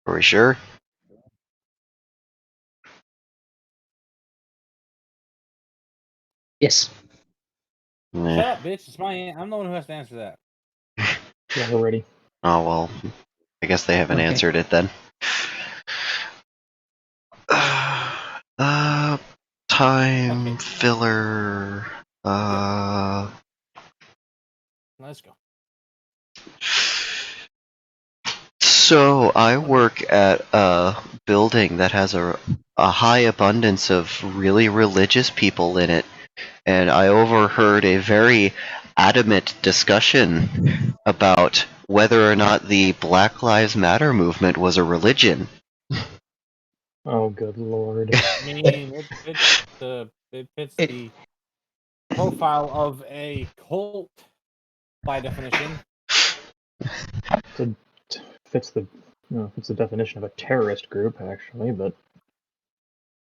Are we sure? Yes. Nah. Shut up, bitch. It's I'm the one who has to answer that. Yeah, we're ready. Oh well, I guess they haven't Okay. answered it then. Time Okay. filler. Let's go. So I work at a building that has a high abundance of really religious people in it, and I overheard a very adamant discussion about whether or not the Black Lives Matter movement was a religion. Oh, good lord. I mean, it fits the profile of a cult by definition. It fits the definition of a terrorist group, actually, but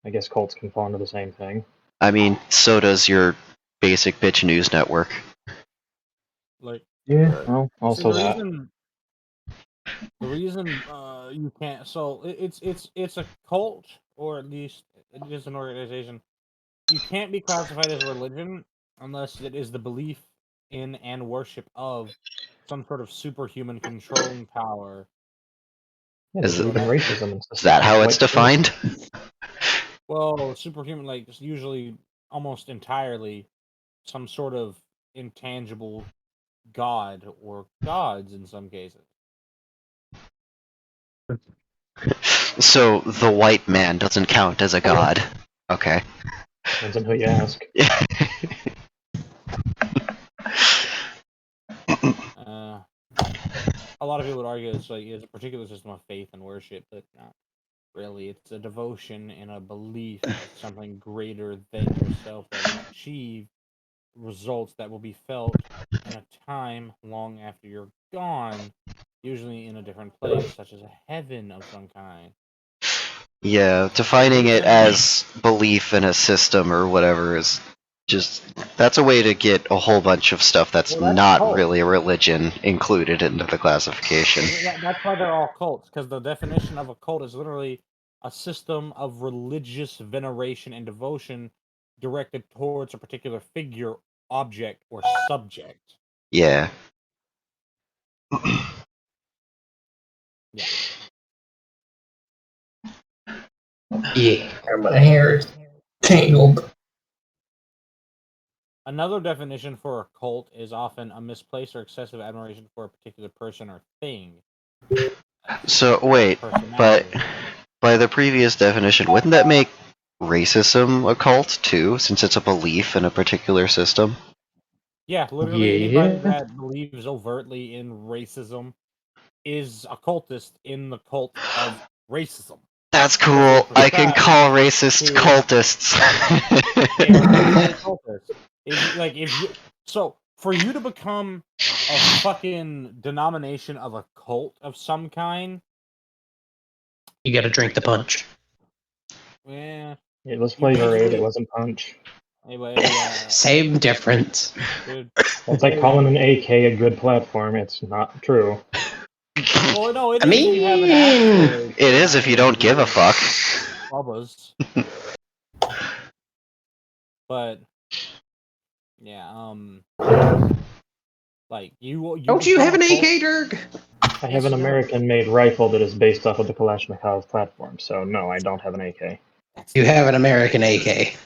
I guess cults can fall into the same thing. I mean, so does your basic bitch news network. Like, Yeah, well, also the that. reason you can't. So it's a cult, or at least it is an organization. You can't be classified as a religion unless it is the belief in and worship of some sort of superhuman controlling power. Yeah, Is there's it- even racism and Is that how it's defined? Well, superhuman, like, it's usually almost entirely some sort of intangible god or gods in some cases. So the white man doesn't count as a god. Okay. Depends on who you ask. A lot of people would argue it's a particular system of faith and worship, but not really. It's a devotion and a belief in something greater than yourself that will achieve results that will be felt in a time long after you're gone, usually in a different place, such as a heaven of some kind. Yeah, defining it as belief in a system or whatever is just that's a way to get a whole bunch of stuff that's not really a religion included into the classification. That's why they're all cults, because the definition of a cult is literally a system of religious veneration and devotion directed towards a particular figure, object, or subject. Yeah. Yeah. Yeah, my hair is tangled. Another definition for a cult is often a misplaced or excessive admiration for a particular person or thing. So wait, but by the previous definition, wouldn't that make racism a cult too, since it's a belief in a particular system? Yeah, literally anybody that believes overtly in racism is a cultist in the cult of racism. That's cool. I can call racists cultists. So for you to become a fucking denomination of a cult of some kind, you gotta drink the punch. Yeah. It was Flavor Aid, it wasn't Punch. Anyway, Same difference. Dude. That's like calling an AK a good platform. It's not true. Well, no, it I is mean, if you have an actual AK. It is if you don't give a fuck. Bubba's. But yeah, like you don't you have an AK, Dirk? I have an American-made rifle that is based off of the Kalashnikov platform, so no, I don't have an AK. You have an American AK.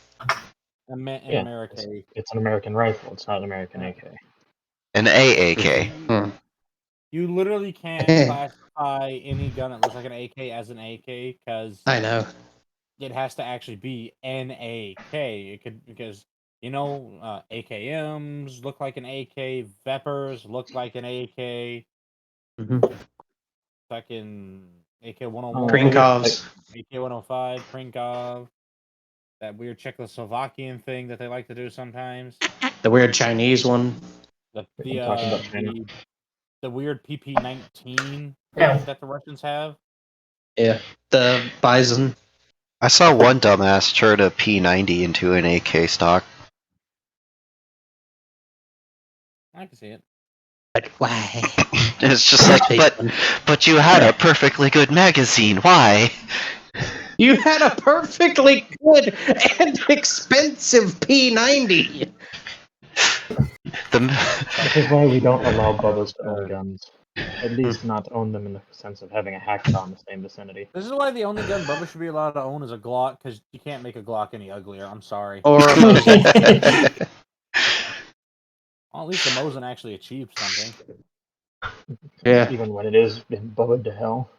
American. It's an American rifle. It's not an American AK. An AAK. You literally can't classify any gun that looks like an AK as an AK because I know it has to actually be an AK. It could because AKMs look like an AK, Vepers look like an AK. Fucking AK-101, Prinkovs, AK-105, Prinkov. That weird Czechoslovakian thing that they like to do sometimes. The weird Chinese one. The weird PP-19 that the Russians have. Yeah, the Bison. I saw one dumbass turn a P90 into an AK stock. I can see it. But why? It's just like, but you had a perfectly good magazine. Why? You had a perfectly good and expensive P90. This is why we don't allow Bubbas to own guns. At least not own them in the sense of having a hacksaw in the same vicinity. This is why the only gun Bubba should be allowed to own is a Glock, because you can't make a Glock any uglier. I'm sorry. Or a Mosin. Well, at least the Mosin actually achieved something. Yeah. Even when it is been Bubba to hell.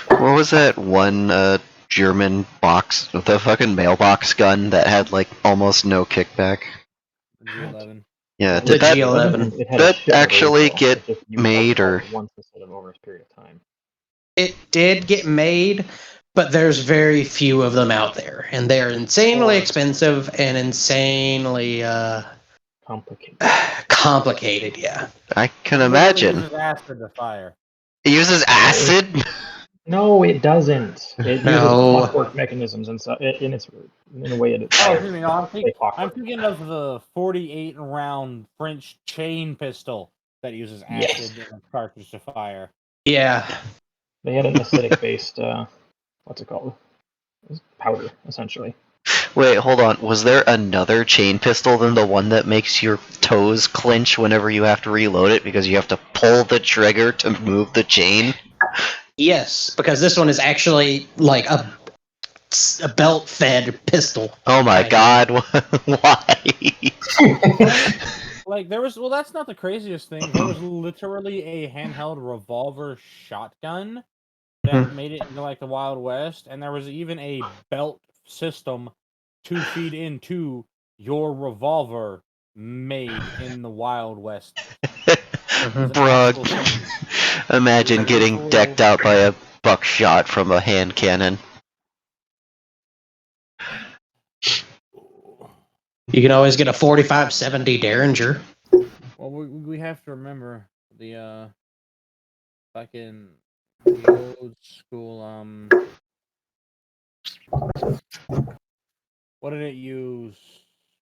What was that one German box, the fucking mailbox gun that had like almost no kickback? The G11. Yeah, The did that G11. It had a that shitload of actually recoil. get It just used made, alcohol or once instead of over a period of time? It did get made, but there's very few of them out there, and they're insanely expensive and insanely Complicated. complicated. Yeah. I can It literally imagine. uses acid to fire. It uses acid. No, it doesn't. It uses No. clockwork mechanisms and so in a way it Oh, fires. excuse me. No, I'm Clockwork. thinking of the 48 round French chain pistol that uses acid in a cartridge to fire. Yeah. They had an acidic based what's it called? It's powder, essentially. Wait, hold on. Was there another chain pistol than the one that makes your toes clench whenever you have to reload it because you have to pull the trigger to move the chain? Yes, because this one is actually like a belt-fed pistol. Oh my god, why? Like there was, well, that's not the craziest thing. There was literally a handheld revolver shotgun that made it into like the Wild West, and there was even a belt system to feed into your revolver made in the Wild West. Bro, imagine getting decked out by a buckshot from a hand cannon. You can always get a 45-70 Derringer. Well, we have to remember the fucking the old school what did it use?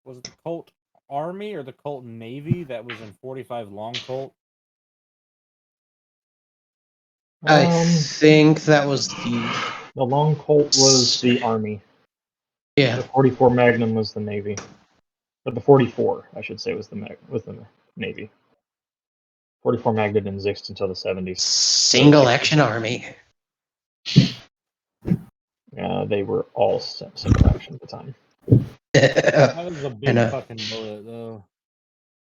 Was it the Colt Army or the Colt Navy that was in 45 long Colt? I think that was the long Colt was the Army. Yeah. The 44 Magnum was the Navy. But the 44, I should say, was the Navy. 44 Mag didn't exist until the 70s. Single action army. They were all single action at the time. That was a big And, fucking bullet, though.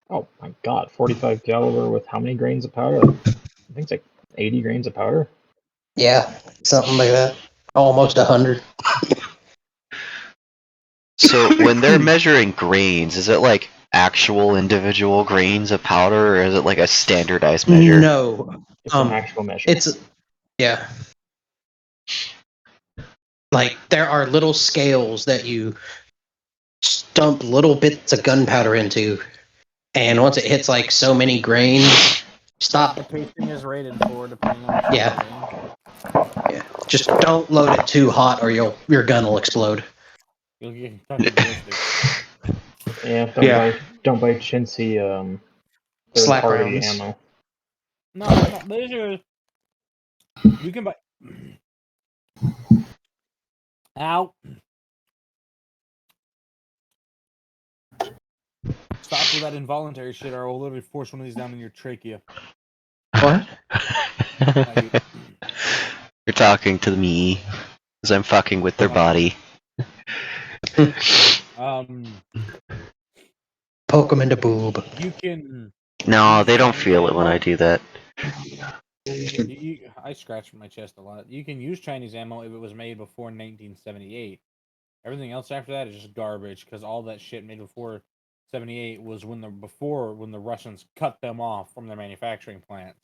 Oh my god, 45 caliber with how many grains of powder? I think it's like 80 grains of powder. Yeah, something like that. Almost 100. So when they're measuring grains, is it like actual individual grains of powder, or is it like a standardized measure? No, It's an actual measure. Yeah. Like there are little scales that you dump little bits of gunpowder into, and once it hits like so many grains, stop. The casing is rated for depending on the Yeah. Yeah. Just don't load it too hot, or your gun will explode. You'll get fucking ballistic. Yeah, don't buy chintzy Slap third-party rounds. ammo. No, these are. You can buy. Ow. Stop with that involuntary shit, or I will literally force one of these down in your trachea. What? You're talking to me, because I'm fucking with their body. Poke them in the boob. You can. No, they don't feel it when I do that. I scratch my chest a lot. You can use Chinese ammo if it was made before 1978. Everything else after that is just garbage, because all that shit made before 78 was when the Russians cut them off from their manufacturing plants.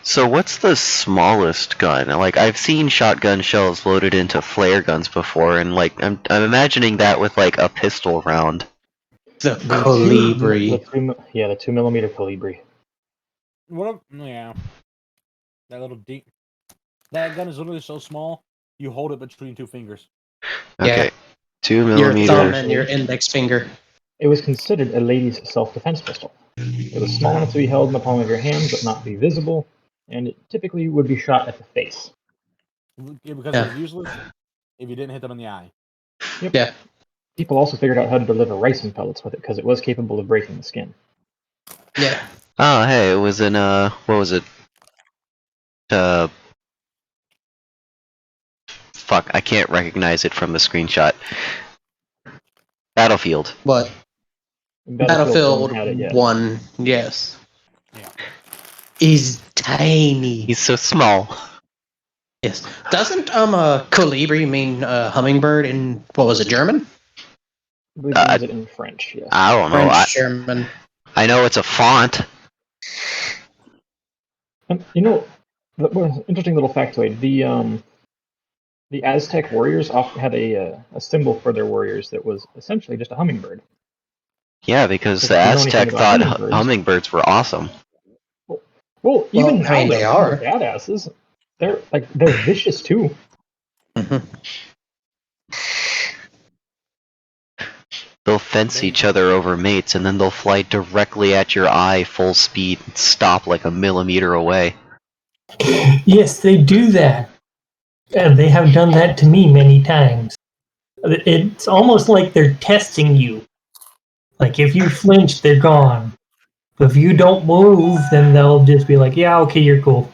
So what's the smallest gun? Like, I've seen shotgun shells loaded into flare guns before, and like I'm imagining that with like a pistol round. The Colibri. The 2mm Colibri. Yeah. That little deep. That gun is literally so small, you hold it between two fingers. Okay. Yeah. 2 Your millimeter. thumb and your index finger. It was considered a lady's self-defense pistol. It was small enough to be held in the palm of your hand, but not be visible, and it typically would be shot at the face. Yeah, because Yeah. it was useless if you didn't hit them in the eye. Yep. Yeah. People also figured out how to deliver ricin pellets with it because it was capable of breaking the skin. Yeah. Oh, hey, it was in, what was it? Fuck, I can't recognize it from the screenshot. Battlefield. What? Battlefield 1 Battlefield had it, yeah. 1, yes. Yeah. Is tiny. He's so small. Yes. Doesn't colibri mean hummingbird in, what was it, German? I believe it means it in French, yes. I don't know. French, German. I know it's a font. And, you know, interesting little factoid. The Aztec warriors often had a symbol for their warriors that was essentially just a hummingbird. Yeah, because the If you know anything Aztec about thought hummingbirds, hummingbirds were awesome. well, even Well, I now mean, they they're kind are. of badasses. They're vicious too. Mhm. They'll fence each other over mates, and then they'll fly directly at your eye full speed and stop like a millimeter away. Yes, they do that. And they have done that to me many times. It's almost like they're testing you. Like if you flinch, they're gone. If you don't move, then they'll just be like, "Yeah, okay, you're cool."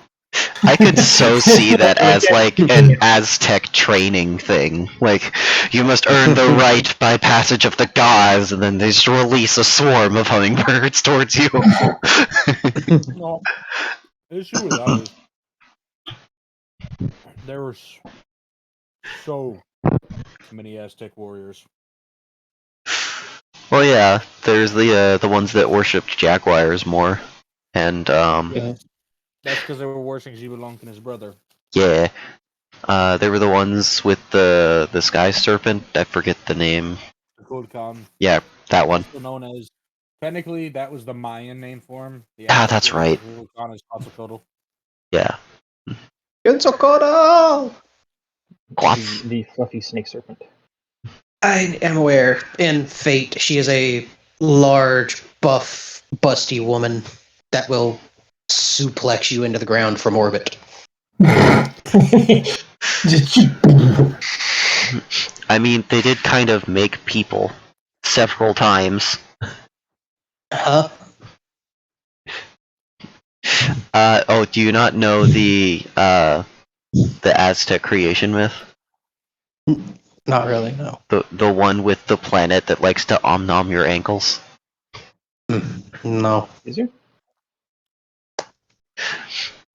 I could so see that Like as that like keeping an it. Aztec training thing. Like, you must earn the right by passage of the gods, and then they just release a swarm of hummingbirds towards you. No, the issue with that is there were so many Aztec warriors. Well, yeah, there's the ones that worshipped jaguars more, and Yeah. That's because they were worshipping Xibelunk and his brother. yeah, they were the ones with the sky serpent. I forget the name. The Kulkan, Yeah, that one. also known as, technically that was the Mayan name for him. The Ah, Aztec that's version right. of Kulkan is Quetzalcoatl. Yeah. Quetzalcoatl! Quaff. The fluffy snake serpent. I am aware. In Fate, she is a large, buff, busty woman that will suplex you into the ground from orbit. Just I mean, they did kind of make people several times. Huh? Oh, do you not know the Aztec creation myth? Not really, no. The one with the planet that likes to om-nom your ankles? No. Is there?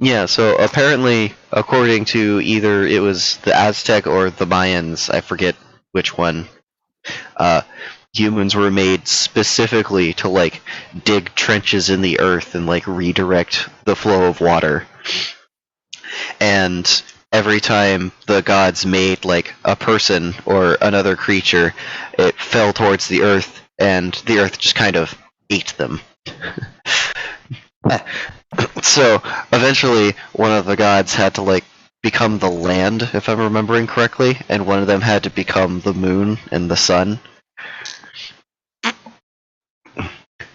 Yeah, so apparently, according to either it was the Aztec or the Mayans, I forget which one, humans were made specifically to, like, dig trenches in the earth and, like, redirect the flow of water. And every time the gods made, like, a person or another creature, it fell towards the earth, and the earth just kind of ate them. So eventually, one of the gods had to like become the land, if I'm remembering correctly, and one of them had to become the moon and the sun.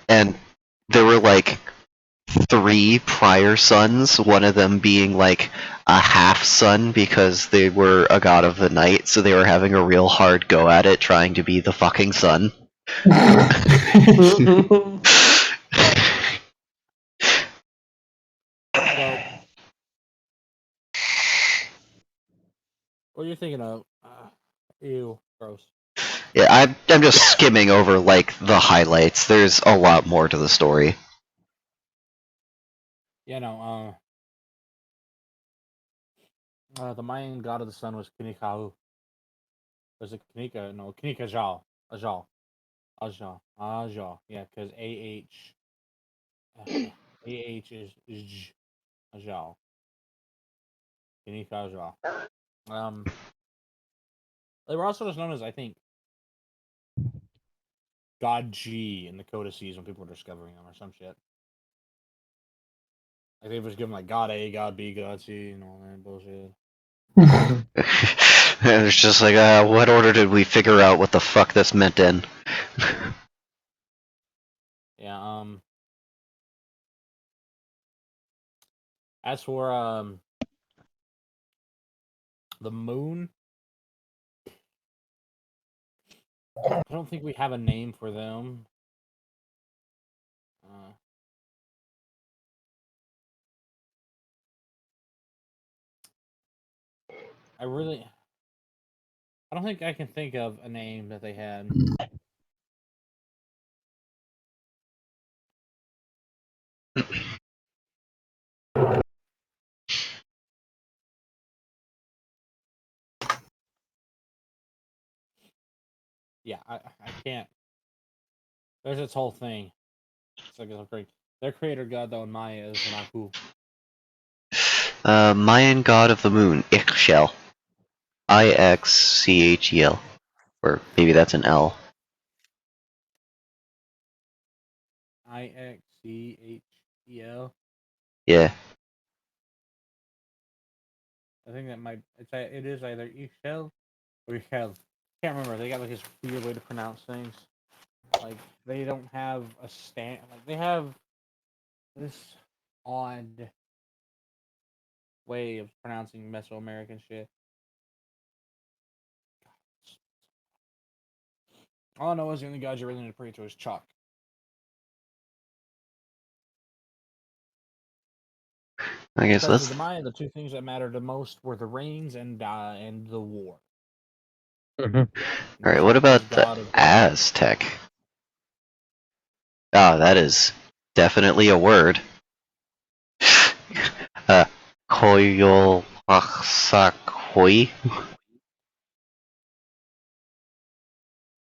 And there were like 3 prior suns, one of them being like a half sun because they were a god of the night, so they were having a real hard go at it trying to be the fucking sun. So, what you're thinking of? Ew, gross. Yeah, I'm just skimming over like the highlights. There's a lot more to the story. Yeah, no. The Mayan god of the sun was Kinikau. Was it Kinika? No, Kinikajal. Ajal. Ajal. Ajal. Yeah, because AH is J. Ajal. Kinikajal. They were also just known as, I think, God G in the codices when people were discovering them or some shit. Like they was given like God A, God B, God C, and all that bullshit. And it's just like, what order did we figure out what the fuck this meant in? Yeah. As for the moon, I don't think we have a name for them. I don't think I can think of a name that they had. Yeah, I can't. There's this whole thing. It's like a great. Their creator god though in Maya is Naku. Mayan god of the moon, Ixchel. Ixchel. Or maybe that's an L. Ixchel. Yeah. I think that might. It is either Ixchel or Ixchel. Can't remember. They got like this weird way to pronounce things. Like they don't have a stand. Like they have this odd way of pronouncing Mesoamerican shit. All I know is the only god you really need to pray to is Chalk. I guess Because that's... to the Maya, the two things that mattered the most were the rains and the war. Alright, what Chalk is about the god of Aztec? Ah, that is definitely a word. Koyolxauhqui?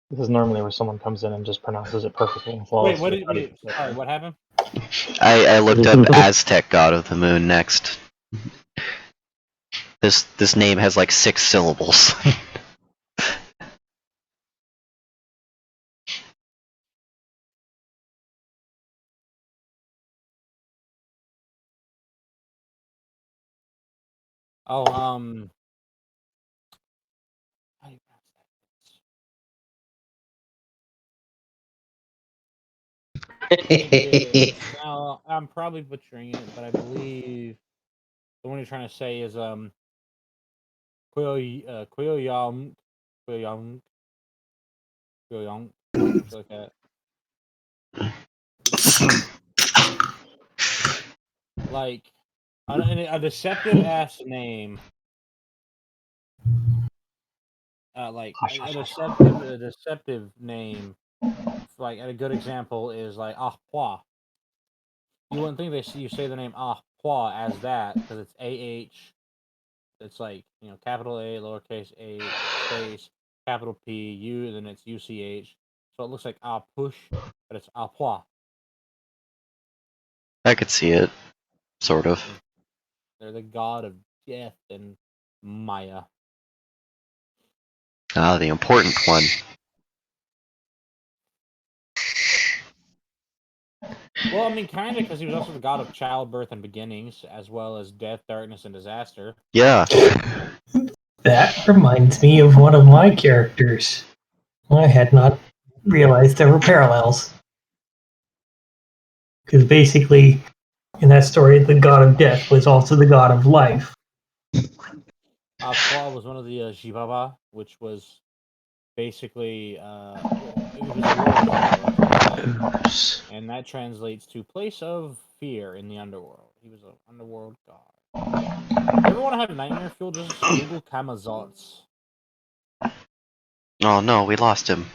This is normally where someone comes in and just pronounces it perfectly and Wait, flawlessly. what did without wait? even Sorry, trying. what happened? I looked up Aztec god of the moon next. This name has like 6 syllables. Oh, how do you pronounce that? It is. Now, I'm probably butchering it, but I believe the one you're trying to say is Quyoyong, Quyoyong, Quyoyong, something like that. Like a deceptive ass name. Like a deceptive name. Like a good example is like Ahpua. You wouldn't think you say the name Ahpua as that because it's AH. It's like capital A, lowercase a, space, capital P, U, and then it's UCH. So it looks like Push, but it's Ahpua. I could see it. Sort of. They're the god of death and Maya. Ah, the important one. Well, I mean, kind of, because he was also the god of childbirth and beginnings, as well as death, darkness, and disaster. Yeah. That reminds me of one of my characters. I had not realized there were parallels. Because basically, in that story, the god of death was also the god of life. Ahpua was one of the Jibaba, which was basically, it was a war hero, as they say. And that translates to place of fear in the underworld. He was an underworld god. If you ever want to have nightmare fuel, just Google Kamazots. Oh no, we lost him.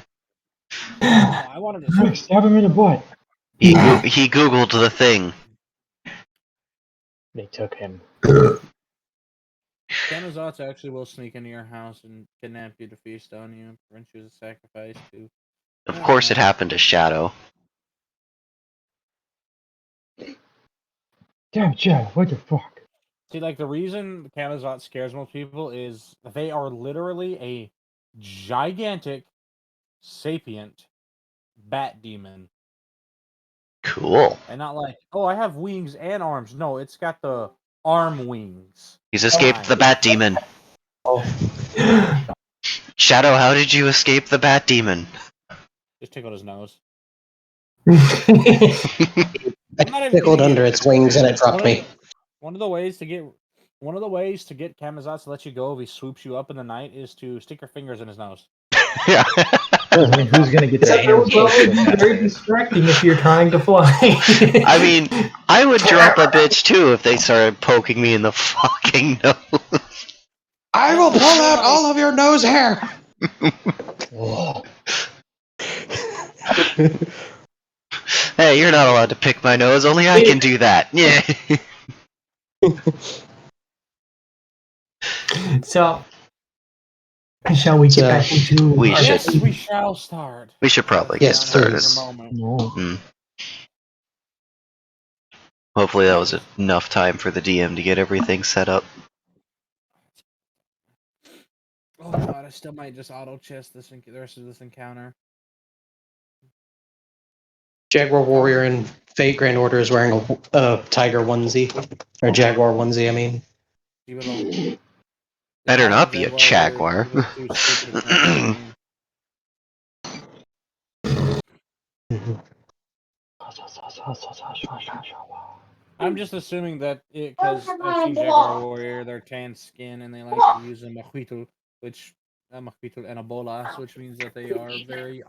Oh, I wanted to Quick, say. stab him in the butt. He googled the thing. They took him. Kamazots actually will sneak into your house and kidnap you to feast on you and prevent you as a sacrifice to. Of course it happened to Shadow. Damn, Chad, what the fuck? See, like, the reason Camazot scares most people is they are literally a gigantic, sapient bat demon. Cool. And not like, oh, I have wings and arms. No, it's got the arm wings. He's escaped the bat demon. Shadow, how did you escape the bat demon? Just tickled his nose. I I'm not even tickled kidding under you. its wings and it dropped One of, me. one of the ways to get Kamazatsu to let you go if he swoops you up in the night is to stick your fingers in his nose. Yeah. I mean, who's gonna get their That would hands close probably to be it very nowadays? distracting if you're trying to fly. I mean, I would drop a bitch too if they started poking me in the fucking nose. I will pull out all of your nose hair. Hey, you're not allowed to pick my nose. Only I can do that. Yeah. So, shall we get So- back into We our should. Yes, we shall start. We should probably Yes, get started. please. No. Hopefully that was enough time for the DM to get everything set up. Oh god, I still might just auto chest the rest of this encounter. Jaguar Warrior in Fate Grand Order is wearing a tiger onesie. Or Jaguar onesie, I mean. Better not be a jaguar. Too stupid to translate me. I'm just assuming that because I've seen Jaguar Warrior, they're tan skin and they like to use a mahuitul, which mahuitul and a bolas, which means that they are very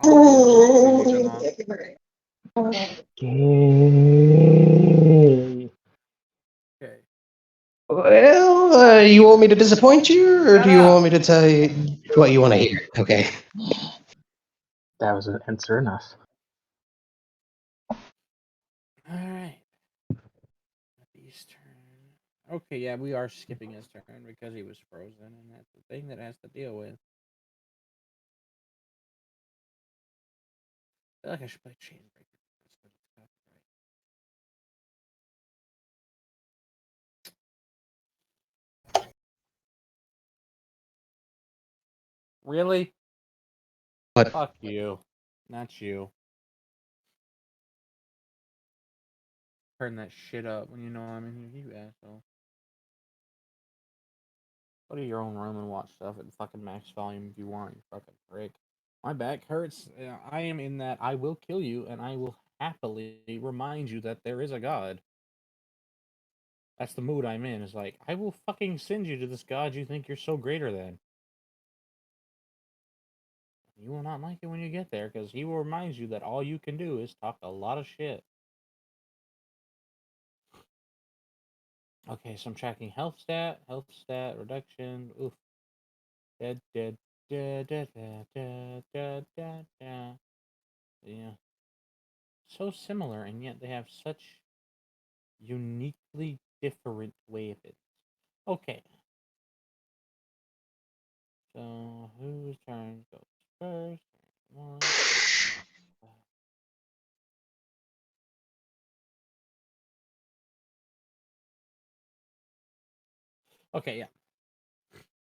Gay. Okay. Well, you want me to disappoint you, or Shut do you up! want me to tell you what you want to hear? Okay. That was an answer enough. Alright. His turn. Okay, yeah, we are skipping his turn because he was frozen, and that's the thing that has to deal with. I feel like I should play Chainbreaker, but it's copyright. Really? What? Fuck you. Not you. Turn that shit up when you know I'm in here, you asshole. Go to your own room and watch stuff at fucking max volume if you want, you fucking prick. My back hurts. I am in that I will kill you, and I will happily remind you that there is a god. That's the mood I'm in. Is like, I will fucking send you to this god you think you're so greater than. You will not like it when you get there, because he will remind you that all you can do is talk a lot of shit. Okay, so I'm tracking health stat reduction. Oof. Dead. Yeah. So similar, and yet they have such uniquely different weapons. Okay. So, whose turn goes first? One. Okay, yeah.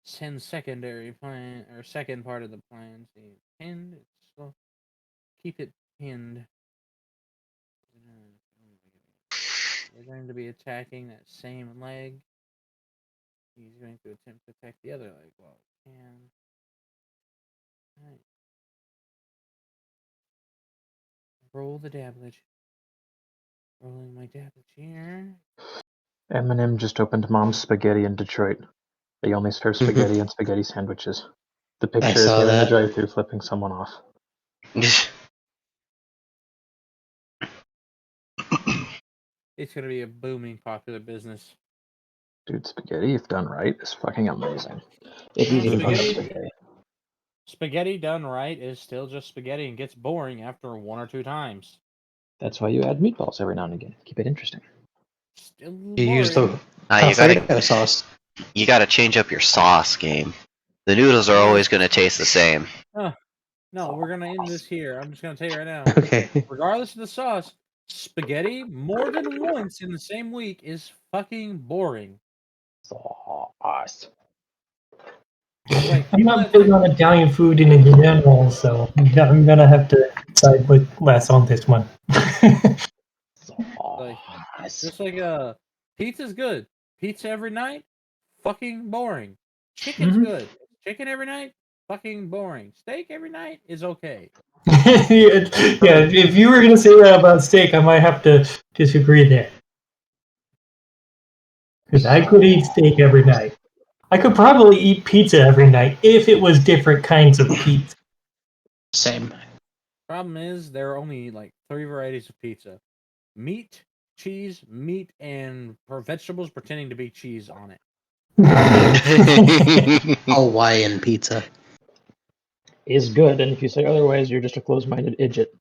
Send secondary plan, or second part of the plan. See, pinned. So keep it pinned. We're going to be attacking that same leg. He's going to attempt to attack the other leg while he can. Alright. Roll the dabbage. Rolling my dabbage here. Eminem just opened Mom's Spaghetti in Detroit. They only serve spaghetti and spaghetti sandwiches. The picture is saw him in the that. drive-thru flipping someone off. It's going to be a booming popular business. Dude, spaghetti, if done right, is fucking amazing. It's easy to fuck up spaghetti. Spaghetti done right is still just spaghetti and gets boring after one or two times. That's why you add meatballs every now and again. Keep it interesting. Still You use boring. the Alfredo sauce. You gotta change up your sauce game. The noodles are always gonna taste the same. No, we're going to end this here. I'm just going to tell you right now. Okay. Regardless of the sauce, spaghetti more than once in the same week is fucking boring. Sauce. Like, I'm people not that big on Italian food in general, so I'm gonna have to side with less on this one. like, just like pizza's good. Pizza every night, fucking boring. Chicken's Mhm. good. Chicken every night, fucking boring. Steak every night is okay. Yeah, if you were gonna say that about steak, I might have to disagree there. Because I could eat steak every night. I could probably eat pizza every night if it was different kinds of pizza. Same. Problem is, there are only like 3 varieties of pizza: meat, cheese, meat, and vegetables pretending to be cheese on it. Hawaiian pizza. Is good, and if you say otherwise, you're just a closed-minded idiot.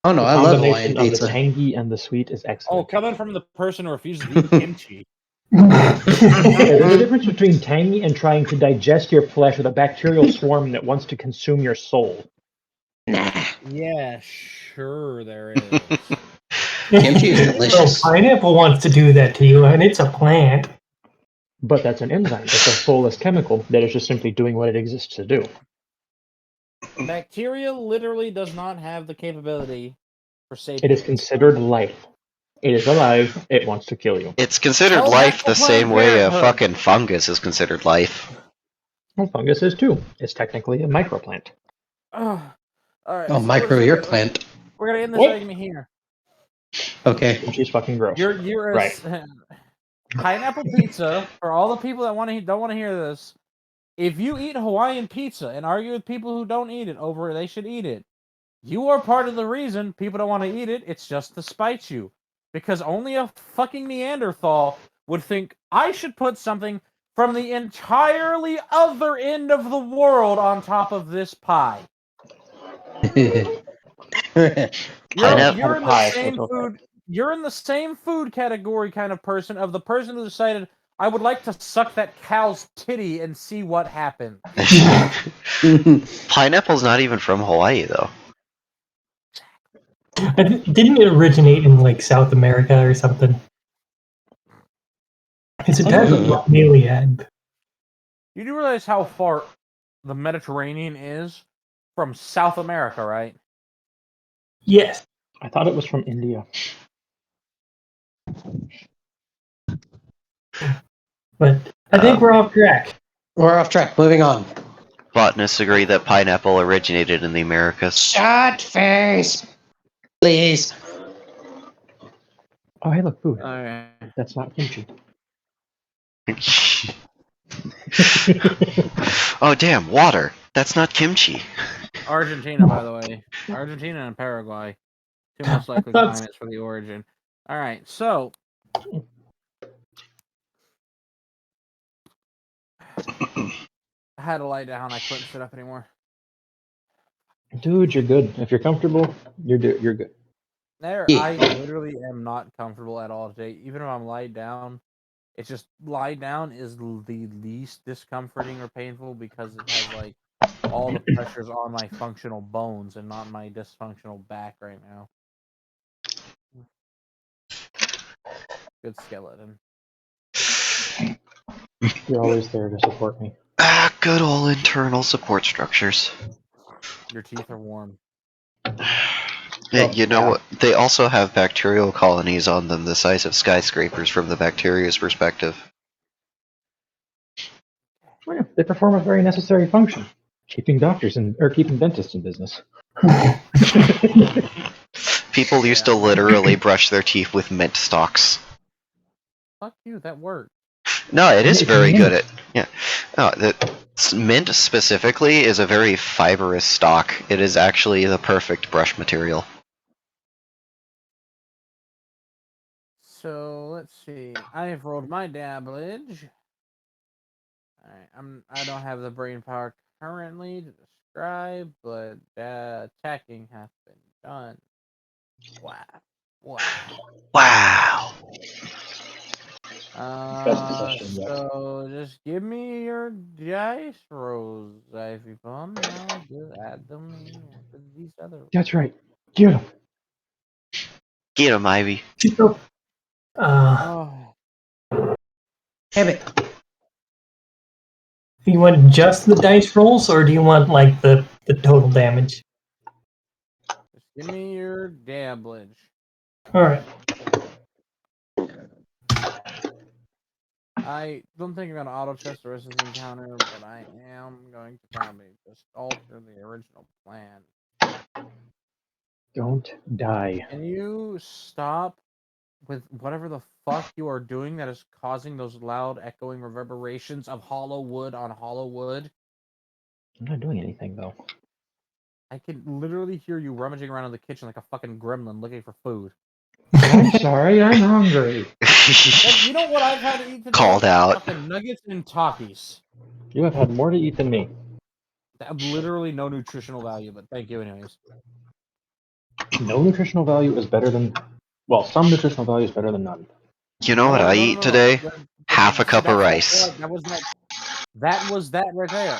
Oh no, The I love Hawaiian combination of the pizza. tangy and the sweet is Oh, excellent. coming from the person who refuses to eat kimchi. Yeah, there's a difference between tangy and trying to digest your flesh with a bacterial swarm that wants to consume your soul. Nah. Yeah, sure there is. Kimchi is So delicious. pineapple wants to do that to you, and it's a plant. But that's an enzyme. It's a soulless chemical that is just simply doing what it exists to do. Bacteria literally does not have the capability for sapience. It is considered life. It is alive. It wants to kill you. It's considered Tell life that the to Planned same way a Parenthood. fucking fungus is considered life. Well, fungus is too. It's technically a microplant. All right. Oh, so micro listen, your plant. We're gonna end this What? segment here. Okay. She's fucking gross. You're Right. pineapple pizza for all the people that don't want to hear this. If you eat Hawaiian pizza and argue with people who don't eat it over they should eat it, you are part of the reason people don't want to eat it. It's just to spite you, because only a fucking Neanderthal would think I should put something from the entirely other end of the world on top of this pie. You're in the pie, same so it's okay. food. You're in the same food category kind of person of the person who decided I would like to suck that cow's titty and see what happens. Pineapple's not even from Hawaii, though. Didn't it originate in like South America or something? It's a type of bromeliad. You do realize how far the Mediterranean is from South America, right? Yes. I thought it was from India. But I think we're off track. We're off track. Moving on. Botanists agree that pineapple originated in the Americas. Shut face, please. Oh, hey, look, food. Okay. That's not kimchi. Oh, damn, water. That's not kimchi. Argentina, by the way. Argentina and Paraguay. Two most likely climates for the origin. All right, so I had to lie down. I couldn't sit up anymore. Dude, you're good. If you're comfortable, you're good. I literally am not comfortable at all today. Even if I'm lied down, it's just lie down is the least discomforting or painful because it has like all the pressures on my functional bones and not my dysfunctional back right now. Good skeleton. You're always there to support me. Ah, good old internal support structures. Your teeth are warm. Yeah, you know what? They also have bacterial colonies on them the size of skyscrapers from the bacteria's perspective. Oh, yeah, they perform a very necessary function, keeping keeping dentists in business. People used to literally brush their teeth with mint stalks. Fuck you, that worked. No, it is It's very good mint. at. Yeah. No, mint specifically is a very fibrous stalk. It is actually the perfect brush material. So let's see. I have rolled my dabblage. I don't have the brain power currently to describe, but attacking has been done. Wow. Wow. So just give me your dice rolls, Ivy Bum, and I'll just add them in with these other. That's right. Get him. Get him, Ivy. Oh, Damn it. You want just the dice rolls, or do you want like the total damage? just give me your dabblage. All right. I don't think I'm gonna auto chest the rest of this encounter, but I am going to probably just alter the original plan. Don't die. Can you stop with whatever the fuck you are doing that is causing those loud echoing reverberations of hollow wood on hollow wood? I'm not doing anything though. I can literally hear you rummaging around in the kitchen like a fucking gremlin looking for food. I'm sorry, I'm hungry. You know what I've had to eat today? Called out. Fucking nuggets and Takis. You have had more to eat than me. That have literally no nutritional value, but thank you anyways. No nutritional value is better than. Well, some nutritional value is better than none. You know what No, I no, no, eat no, no. today? Half a See, cup of that's rice. what that was that. That was that right there.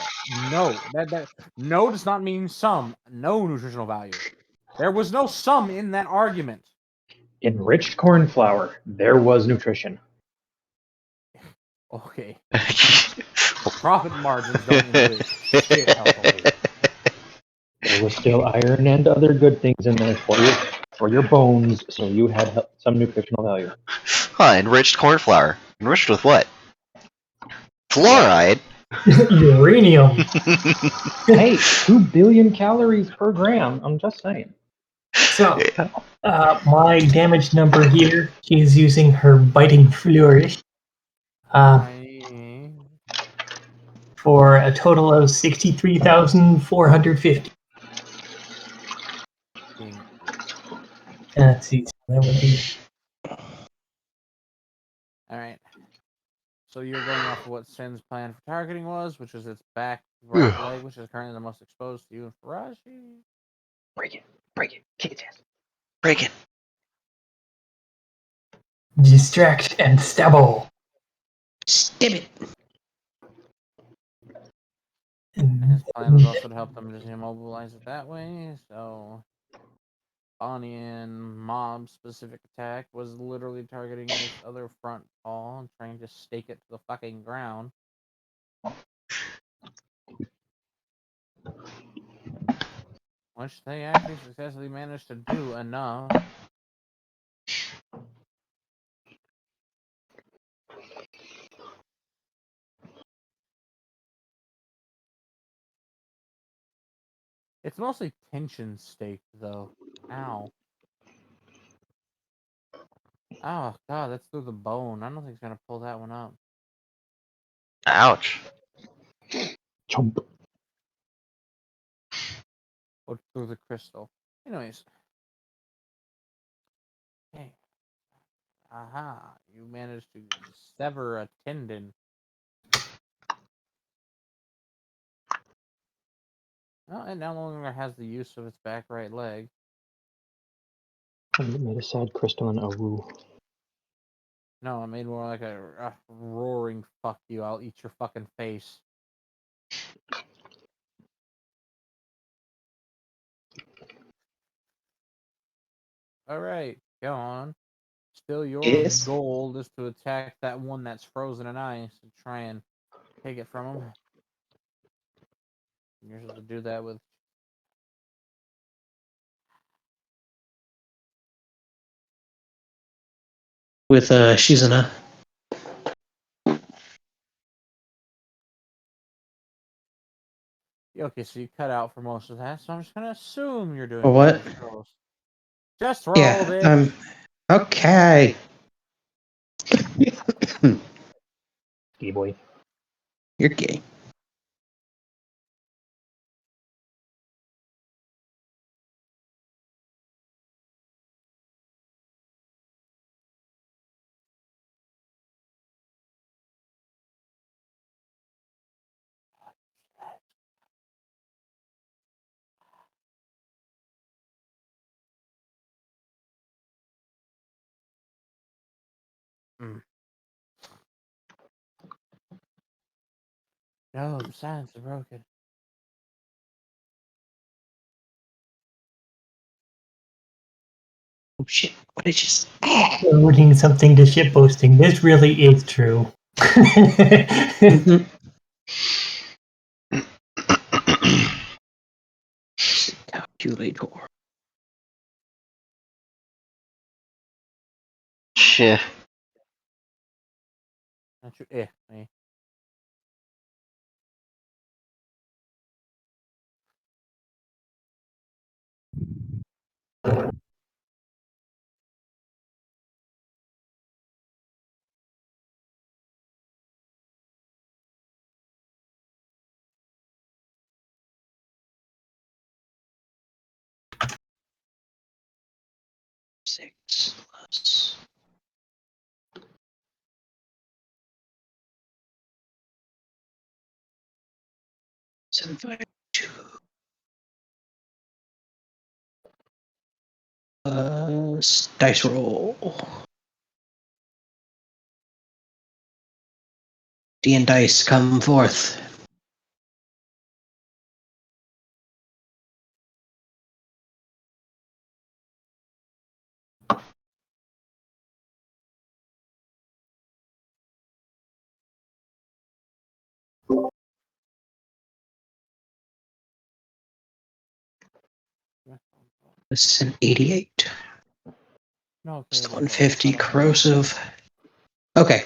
No, that no does not mean some. No nutritional value. There was no some in that argument. Enriched corn flour, there was nutrition. Okay. Profit margins don't enrich shit healthily. There was still iron and other good things in there for your bones, so you had some nutritional value. Huh, enriched corn flour. Enriched with what? What? Fluoride. Uranium. Hey, 2 billion calories per gram. I'm just saying. So, my damage number here, she's using her biting flourish I for a total of 63,450. think. Let's see, so that would be All right. So you're going off of what Sin's plan for targeting was, which is its back right leg, which is currently the most exposed to you and Farashi. Break it. Break it. Kick its ass. Break it. distract and stabble. Stab it. And his plan was also to help them just immobilize it that way. So Bonnie and Mob's specific attack was literally targeting this other front paw and trying to stake it to the fucking ground. Which they actually successfully managed to do enough. It's mostly tension staked though. Ow. Oh god, that's through the bone. I don't think it's gonna pull that one up. Ouch. Chomp. Or through the crystal. Anyways. Hey. Aha. You managed to sever a tendon. Well, it no longer has the use of its back right leg. And it made a sad crystalline Awu. No, it made more like a roaring fuck you, I'll eat your fucking face. Alright, go on. Still your Yes. goal is to attack that one that's frozen in ice and try and take it from him. You're supposed to do that with Shizuna. okay, so you cut out for most of that, so I'm just gonna assume you're doing Or what? damage rolls. Just roll, Yeah. bitch. Okay. Ski boy. You're gay. Mm. No, the silence is broken. Oh shit! What did you say? Forwarding something to shitposting. This really is true. Mhm. Calculator. Shit. Not you. Eh. Six plus. Seven, five, two. Dice roll. D and dice come forth. It's an 88. No, It's okay, 150 corrosive. Okay.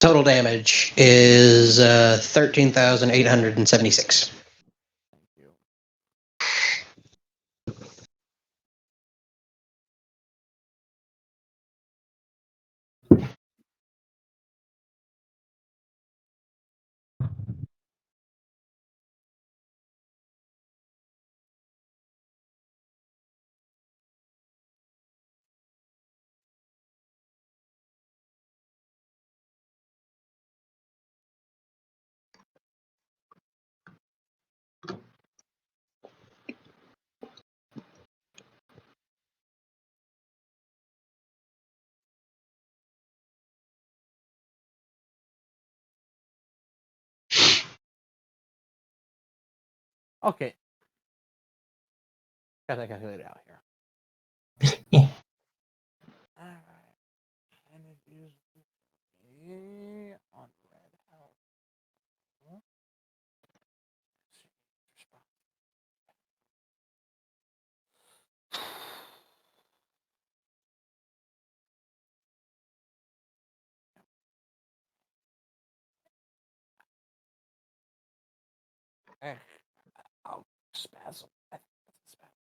Total damage is 13,876. Thank you. Okay. Got that calculated out here. Alright. And it is on red house. Oh, spasm. I think that's a spasm.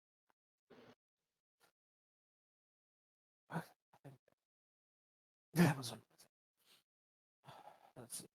I think that was let's see.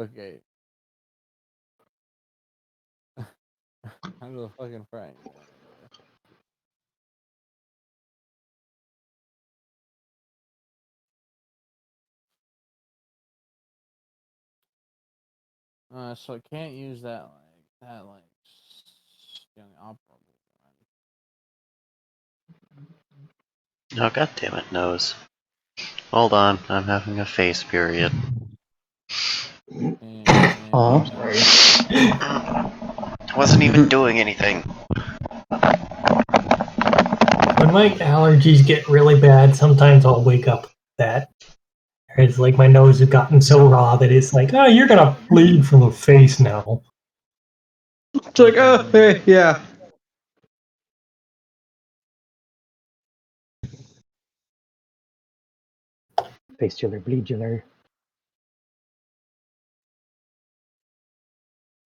Okay. I'm the fucking frying pan over there. So I can't use that young opera. Oh, god damn it, nose. Hold on, I'm having a face period. And Aw. I wasn't even doing anything. When my allergies get really bad, sometimes I'll wake up with that. It's like my nose has gotten so raw that it's like, oh, you're gonna bleed from the face now. It's like, oh, hey, yeah. Face chiller, bleed chiller.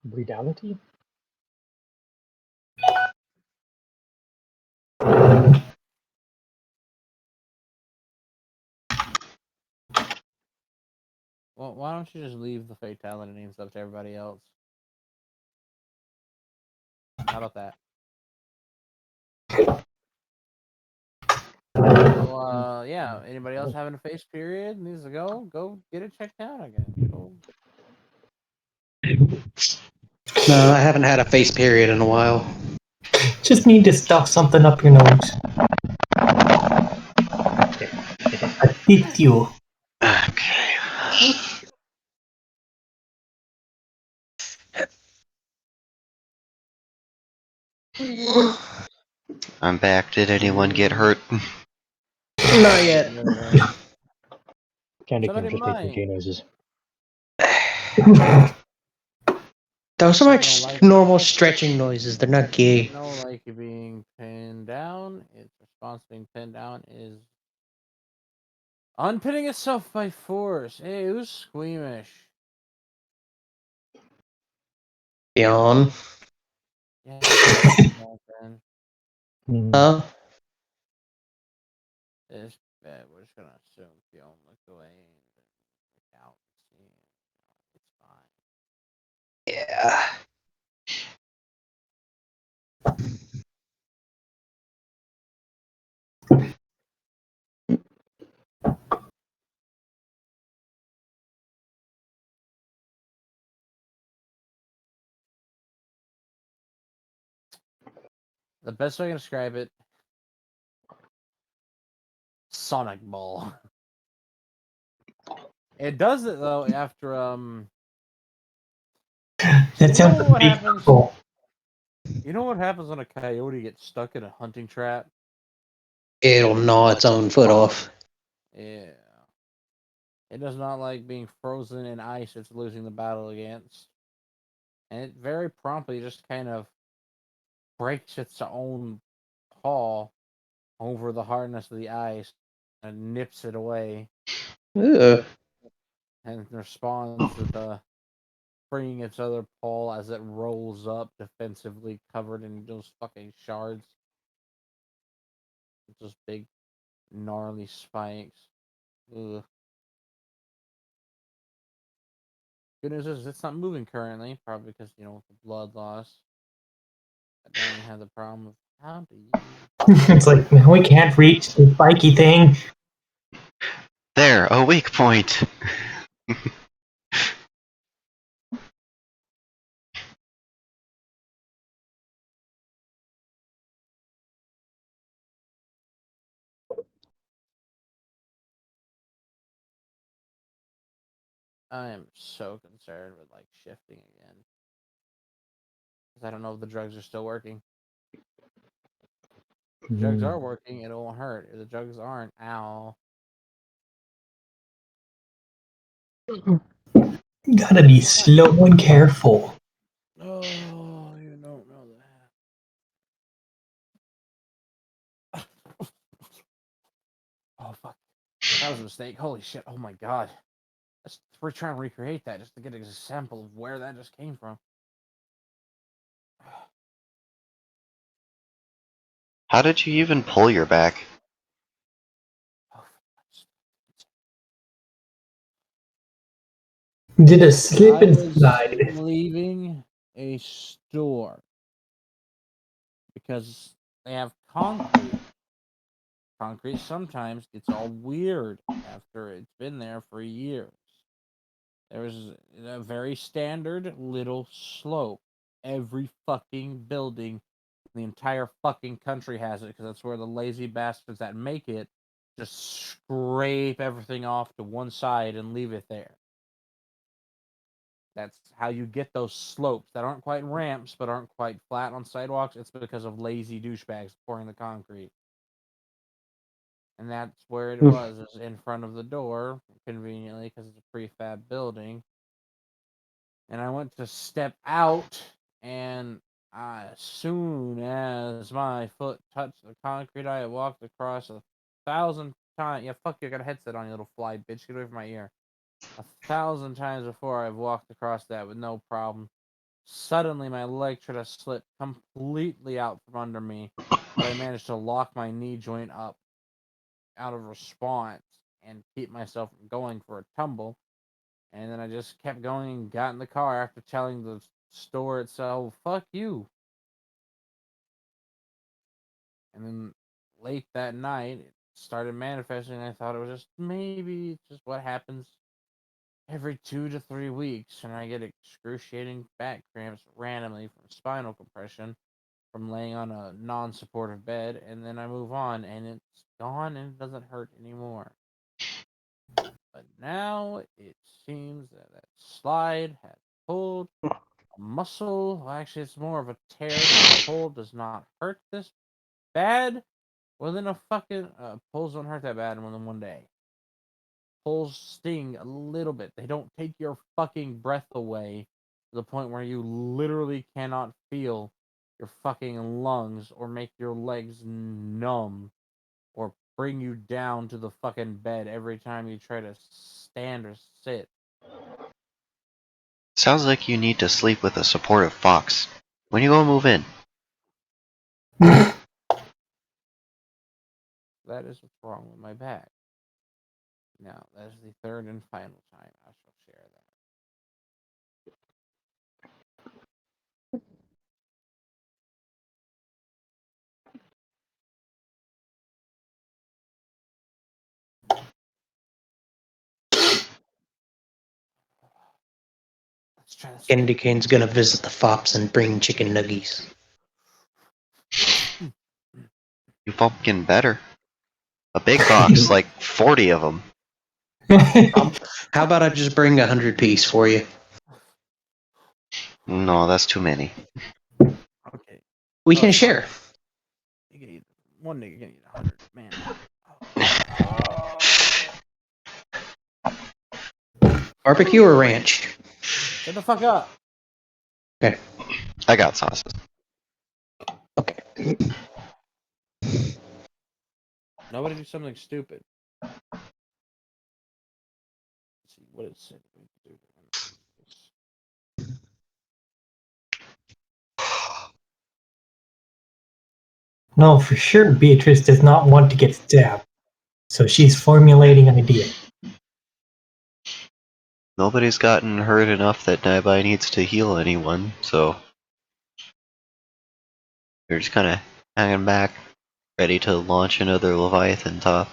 Bleedality? well, why don't you just leave the fatality and stuff to everybody else? How about that? So, Yeah. Anybody else having a face period needs to go get it checked out. I guess. Go. No, I haven't had a face period in a while. Just need to stuff something up your nose. A tissue. Okay. I'm back. Did anyone get hurt? Not yet. Candy Somebody can just make might. gay noises. Those are I my don't like normal stretching noises. They're not gay. No, like you being pinned down. Its response to being pinned down is unpinning itself by force. Hey, who's squeamish? Yawn. Yeah, then. Huh? It's bad. We're just gonna assume Fiona looked away and look out and see. It's fine. Yeah. The best way I can describe it: Sonic Ball. It does it though after That sounds a what big happens? goal. You know what happens when a coyote gets stuck in a hunting trap? It'll gnaw its own foot off. Yeah. It does not like being frozen in ice it's losing the battle against. And it very promptly just kind of breaks its own paw over the hardness of the ice and nips it away Ugh. and responds with freeing its other paw as it rolls up defensively covered in those fucking shards. Those big gnarly spikes. Ugh. Good news is it's not moving currently, probably because, you know, the blood loss. I don't even have the problem of how do you It's like, no, we can't reach the spiky thing. There, a weak point. I am so concerned with like shifting again. Because I don't know if the drugs are still working. If the drugs are working, it won't hurt. If the drugs aren't, ow. Gotta be slow and careful. Oh, you don't know that. Oh fuck. That was a mistake. Holy shit. Oh my god. We're trying to recreate that just to get a sample of where that just came from. How did you even pull your back? Did a slip I and was slide. leaving a store because they have concrete. Concrete sometimes gets all weird after it's been there for years. There was a very standard little slope. Every fucking building in the entire fucking country has it because that's where the lazy bastards that make it just scrape everything off to one side and leave it there. That's how you get those slopes that aren't quite ramps but aren't quite flat on sidewalks. It's because of lazy douchebags pouring the concrete. And that's where it was in front of the door, conveniently, because it's a prefab building. And I went to step out, and as soon as my foot touched the concrete, I walked across 1,000 times. Yeah, fuck you, I got a headset on, you little fly bitch. Get away from my ear. 1,000 times before I've walked across that with no problem. Suddenly, my leg tried to slip completely out from under me, but I managed to lock my knee joint up out of response and keep myself from going for a tumble. And then I just kept going and got in the car after telling the store itself, fuck you. And then late that night, started manifesting. I thought it was just maybe just what happens every 2 to 3 weeks, and I get excruciating back cramps randomly from spinal compression from laying on a non-supportive bed, and then I move on, and it's gone, and it doesn't hurt anymore. But now it seems that slide has pulled a muscle. Well, actually, it's more of a tear. Pull does not hurt this bad. Within a fucking pulls don't hurt that bad within one day. Pulls sting a little bit. They don't take your fucking breath away to the point where you literally cannot feel your fucking lungs or make your legs numb or bring you down to the fucking bed every time you try to stand or sit. Sounds like you need to sleep with a supportive fox. When you gonna move in? That is what's wrong with my back. Now, that is the third and final time I shall share that. Let's try this. Candy Cane's gonna visit the fops and bring chicken nuggies. You pumpkin better. A big box, like 40 of them. How about I just bring 100 piece for you? No, that's too many. Okay. We can share. You can eat, one nigga can eat 100. Man. Barbecue or ranch? Shut the fuck up. Okay. I got sauces. Okay. Nobody do something stupid. Let's see what it said. No, for sure, Beatrice does not want to get stabbed, so she's formulating an idea. Nobody's gotten hurt enough that nobody needs to heal anyone, so you're just kind of hanging back, ready to launch another Leviathan top.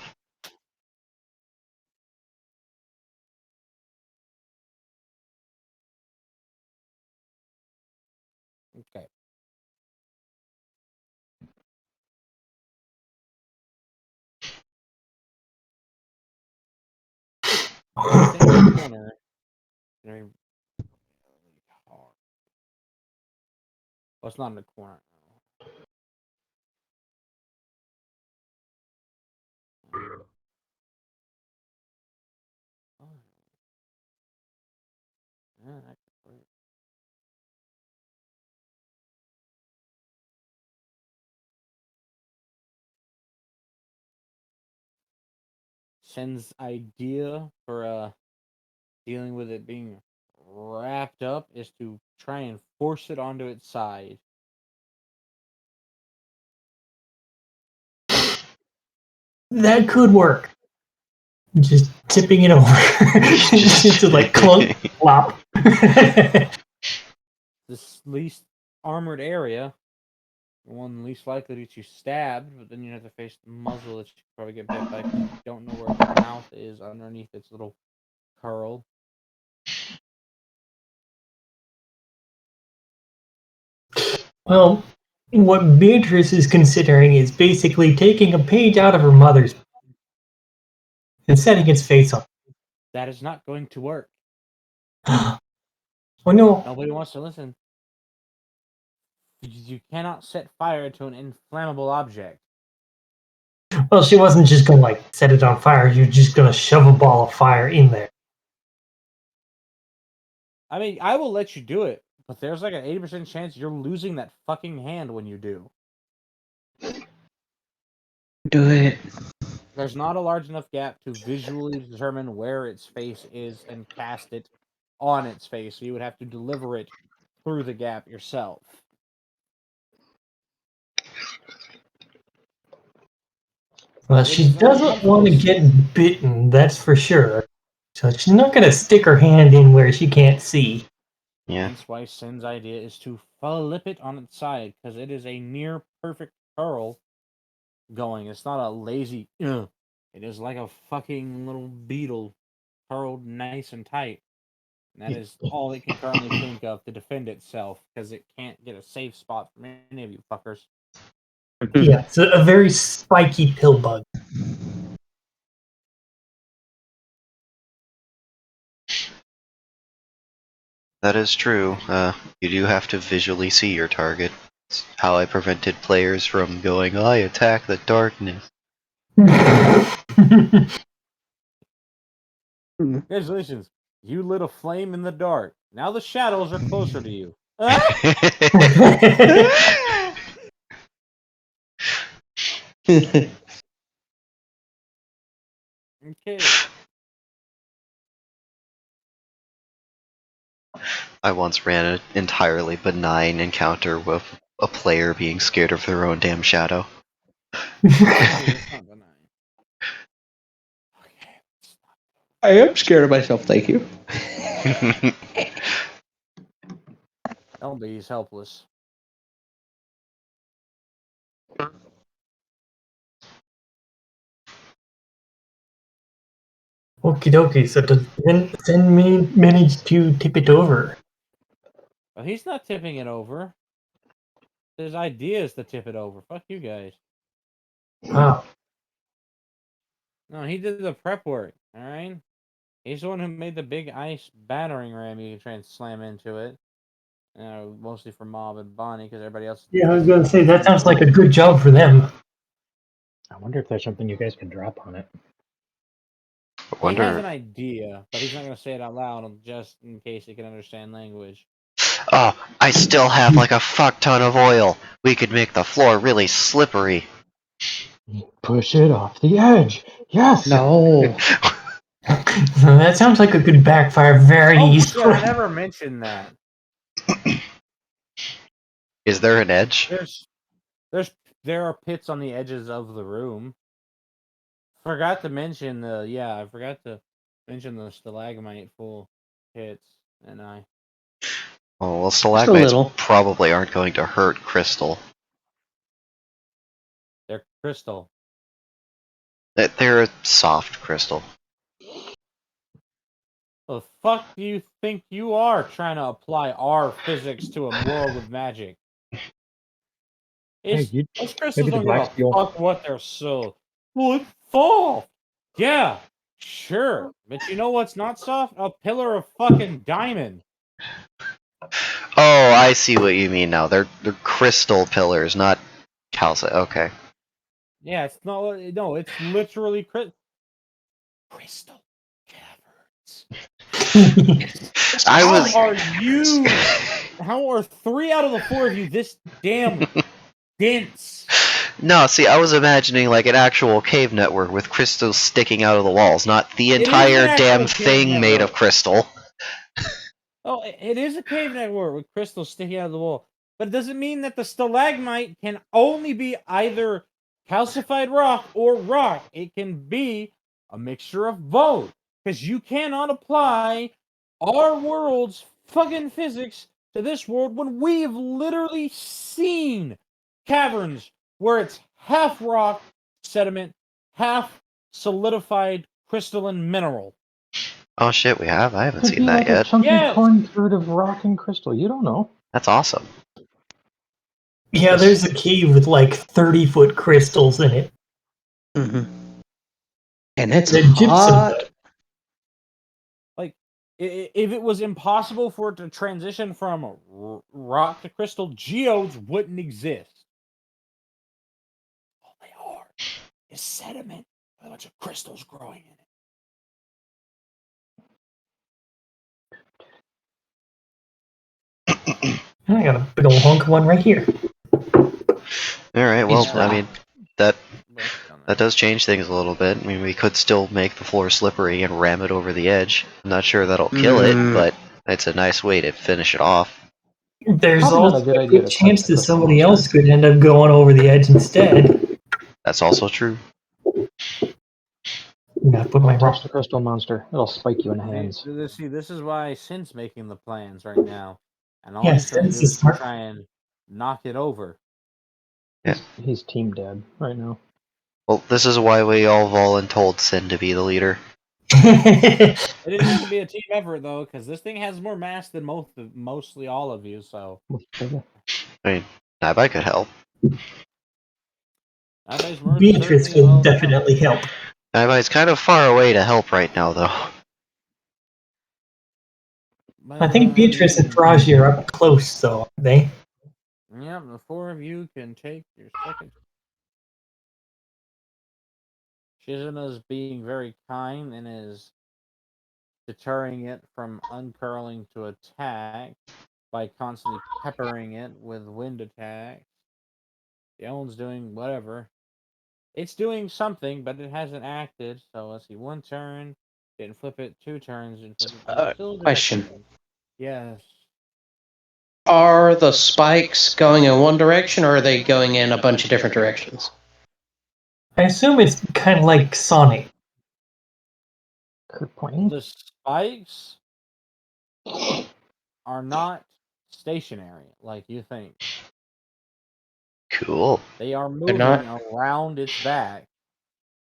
Okay. I think the corner. Very hard. Well, it's not in the corner. Oh. Yeah, that could work. Shen's idea for dealing with it being wrapped up is to try and force it onto its side. That could work. Just tipping it over. Just like clunk, flop. This least armored area, the one least likely to get you stabbed, but then you have to face the muzzle that you could probably get bit by because you don't know where the mouth is underneath its little curl. Well, what Beatrice is considering is basically taking a page out of her mother's and setting its face on. That is not going to work. Oh no. Nobody wants to listen. You cannot set fire to an inflammable object. Well, she wasn't just gonna like set it on fire, you're just gonna shove a ball of fire in there. I mean, I will let you do it, but there's like an 80% chance you're losing that fucking hand when you do. Do it. There's not a large enough gap to visually determine where its face is and cast it on its face, so you would have to deliver it through the gap yourself. Well, she doesn't want to get bitten, that's for sure. So she's not gonna stick her hand in where she can't see. Yeah. Hence why Sin's idea is to flip it on its side, because it is a near perfect curl going. It's not a lazy. It is like a fucking little beetle, curled nice and tight. And that is all it can currently think of to defend itself because it can't get a safe spot from any of you fuckers. Yeah, it's a very spiky pill bug. That is true. You do have to visually see your target. It's how I prevented players from going, I attack the darkness. Congratulations. You lit a flame in the dark. Now the shadows are closer to you. Ah! Okay. I once ran an entirely benign encounter with a player being scared of their own damn shadow. Actually, that's not benign. Okay. I am scared of myself, thank you. LB is helpless. Okie dokie, so does Zen manage to tip it over? But he's not tipping it over. His idea is to tip it over. Fuck you guys. Wow. No, he did the prep work, alright? He's the one who made the big ice battering ram you can try and slam into it. Mostly for Mob and Bonnie, because everybody else... Yeah, I was going to say, that sounds like a good job for them. I wonder if there's something you guys can drop on it. I He has wonder. an idea, but he's not going to say it out loud just in case he can understand language. Oh, I still have like a fuck ton of oil. We could make the floor really slippery. Push it off the edge. Yes. No. So that sounds like it could backfire very Oh easily. shit, I never mentioned that. Is there an edge? There are pits on the edges of the room. Forgot to mention I forgot to mention the stalagmite full pits, and I... Oh, well, stalagmites little. probably aren't going to hurt Crystal. They're crystal. They're a soft crystal. The fuck do you think you are trying to apply our physics to a world with magic? Hey, Those crystals maybe the don't black give a steel. fuck what they're so. Well, it's soft. Yeah, sure. But you know what's not soft? A pillar of fucking diamond. Oh, I see what you mean now. They're crystal pillars, not calcite. Okay. Yeah, it's not. No, it's literally crystal caverns. How are 3 out of the 4 of you this damn dense? No, see, I was imagining like an actual cave network with crystals sticking out of the walls, not the It is an entire actual damn cave thing made of network. crystal. Oh, it is a cave network with crystals sticking out of the wall. But it doesn't mean that the stalagmite can only be either calcified rock or rock. It can be a mixture of both. Because you cannot apply our world's fucking physics to this world when we've literally seen caverns where it's half rock sediment, half solidified crystalline mineral. Oh shit, we have? I haven't Could seen be that like a yet. chunky Yes. corn through of rock and crystal. You don't know. That's awesome. Yeah, there's a cave with like 30-foot crystals in it. Mm-hmm. And it's The gypsum. hot. Like, if it was impossible for it to transition from rock to crystal, geodes wouldn't exist. All they are is sediment with a bunch of crystals growing in it. I got a big old hunk of one right here. Alright, well, He's I mean, that That does change things a little bit. I mean, we could still make the floor slippery and ram it over the edge. I'm not sure that'll kill it, but it's a nice way to finish it off. There's Probably not also a good a idea good to chance touch the that crystal somebody monster. else could end up going over the edge instead. That's also true. Yeah, put my Don't rock. touch the crystal monster. It'll spike you in the hands. See, this is why Sin's making the plans right now. And all Yes, he's trying to Sin's do is is smart. try and knock it over. Yeah. He's team dead right now. Well, this is why we all voluntold Sin to be the leader. It needs to be a team effort though, because this thing has more mass than mostly all of you. So I mean, Nabai could help. Nabai's more than Beatrice certainly will willing to help. definitely help. Nabai's kind of far away to help right now, though. I think Beatrice and Faraji are up close, though, aren't they? Yeah, the four of you can take your second. Shizuna's being very kind and is deterring it from uncurling to attack by constantly peppering it with wind attacks. The Ellen's doing whatever. It's doing something, but it hasn't acted. So let's see. 1 turn. Didn't flip it. 2 turns. Didn't flip it. But still doing Question. something. Yes. Are the spikes going in one direction, or are they going in a bunch of different directions? I assume it's kind of like Sonic. Good point. The spikes are not stationary like you think. Cool. They are They're moving not? around its back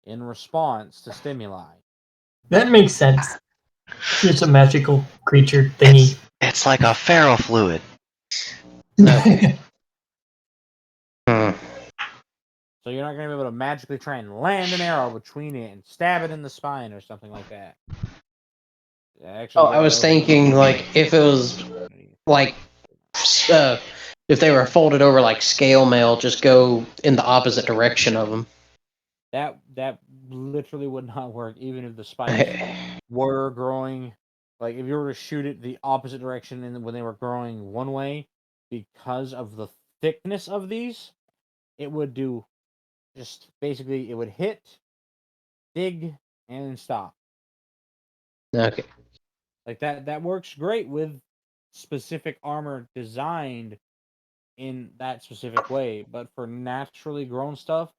in response to stimuli. That makes sense. It's a magical creature thingy. It's like a ferrofluid. Okay. Hmm. So you're not going to be able to magically try and land an arrow between it and stab it in the spine or something like that. Actually, Oh, I was that would be thinking, like, if it was, like, if they were folded over like scale mail, just go in the opposite direction of them. that literally would not work, even if the spikes were growing. Like if you were to shoot it the opposite direction and when they were growing one way, because of the thickness of these, it would do just basically it would hit, dig, and stop. Okay. Like that works great with specific armor designed in that specific way, but for naturally grown stuff,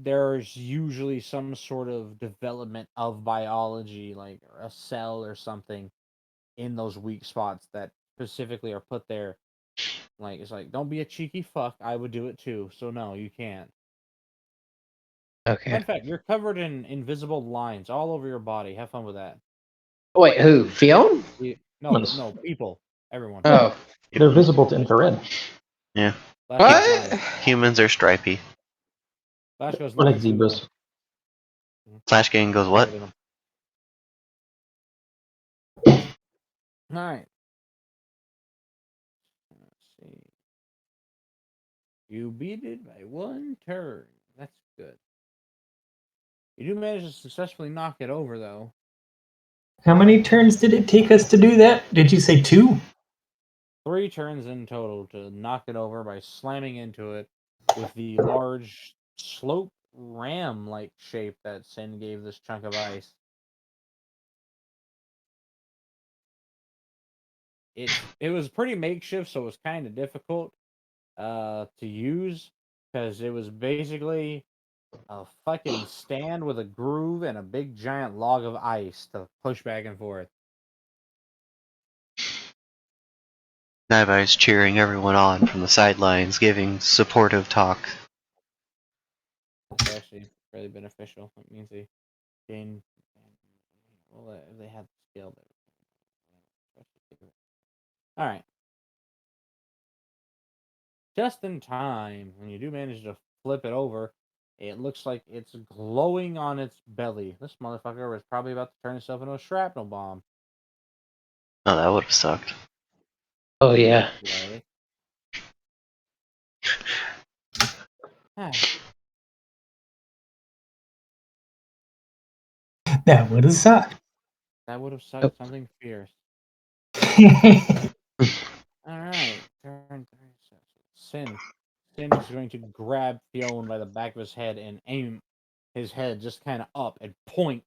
there's usually some sort of development of biology, like a cell or something, in those weak spots that specifically are put there. Like it's like, don't be a cheeky fuck. I would do it too. So no, you can't. Okay. Fun fact: you're covered in invisible lines all over your body. Have fun with that. Wait, who? Fiona? No, people, everyone. Oh. They're visible to infrared. Yeah. Flash What? goes blind. Humans are stripy. Flash goes Or like blind. So look at zebras. them. Flash Gang goes what? Covered in 'em. All right. Let's see. You beat it by 1 turn. That's good. You do manage to successfully knock it over, though. How many turns did it take us to do that? Did you say 2? 3 turns in total to knock it over by slamming into it with the large slope ram-like shape that Sin gave this chunk of ice. It was pretty makeshift, so it was kind of difficult to use because it was basically a fucking stand with a groove and a big giant log of ice to push back and forth. Nabai's cheering everyone on from the sidelines, giving supportive talk. It's actually really beneficial. It means they gain. Well, if they have the skill. All right. Just in time, when you do manage to flip it over, it looks like it's glowing on its belly. This motherfucker was probably about to turn itself into a shrapnel bomb. Oh, that would have sucked. Oh yeah. Right. That would have sucked. That would have sucked Yep. something fierce. All right. Turn 36. Sin. Sin is going to grab Fion by the back of his head and aim his head just kind of up and point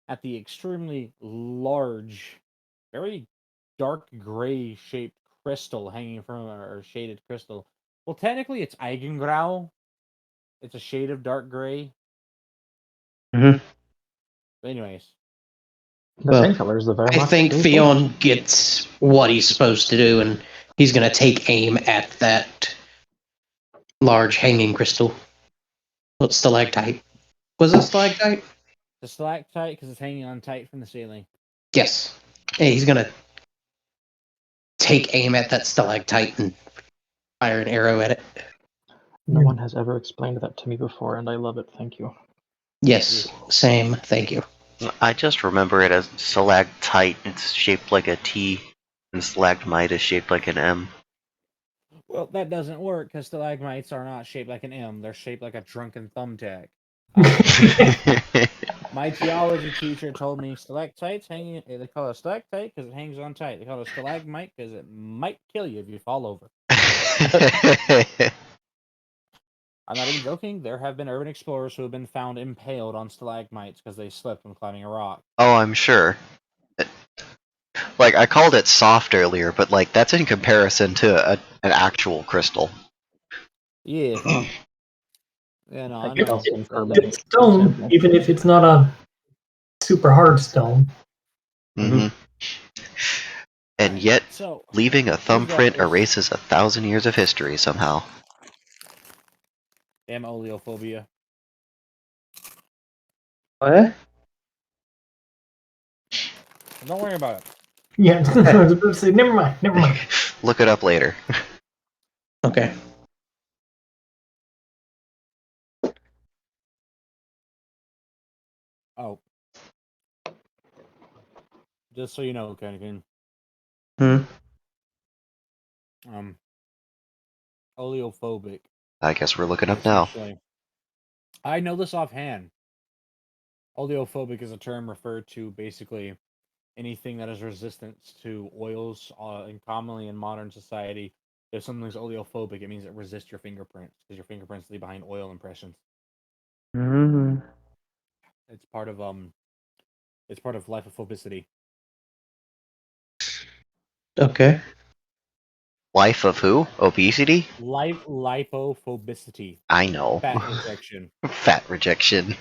at the extremely large, very dark gray shaped crystal hanging from or shaded crystal. Well, technically, it's Eigengrau. It's a shade of dark gray. Mhm. But anyways, The Well, same color as the I Wehrmacht. think Very cool. Fionn gets what he's supposed to do, and he's going to take aim at that large hanging crystal. What stalactite? Was it stalactite? The stalactite because it's hanging on tight from the ceiling. Yes. Hey, he's gonna take aim at that stalactite and fire an arrow at it. No one has ever explained that to me before, and I love it. Thank you. Yes, same. Thank you. I just remember it as stalactite. It's shaped like a T, and stalagmite is shaped like an M. Well, that doesn't work because stalagmites are not shaped like an M. They're shaped like a drunken thumbtack. My geology teacher told me stalactites hanging. They call it a stalactite because it hangs on tight. They call it a stalagmite because it might kill you if you fall over. I'm not even joking. There have been urban explorers who have been found impaled on stalagmites because they slipped when climbing a rock. Oh, I'm sure. Like, I called it soft earlier, but like that's in comparison to an actual crystal. Yeah. Yeah, no, I I know. can confirm that. It's stone, even if it's not a super hard stone. hmm And yet, So, leaving a who's got thumbprint this? erases 1,000 years of history somehow. Damn oleophobia. What? Don't worry about it. Yeah, I was about to say, never mind. Look it up later. Okay. Oh. Just so you know, Kennekin. Hmm. Oleophobic. I guess we're looking is up now. essentially- I know this offhand. Oleophobic is a term referred to basically anything that is resistant to oils, and commonly in modern society. If something's oleophobic, it means it resists your fingerprints because your fingerprints leave behind oil impressions. Mm-hmm. It's part of lipophobicity. Okay. Life of who? Obesity? Lipophobicity. I know. Fat rejection. Fat rejection.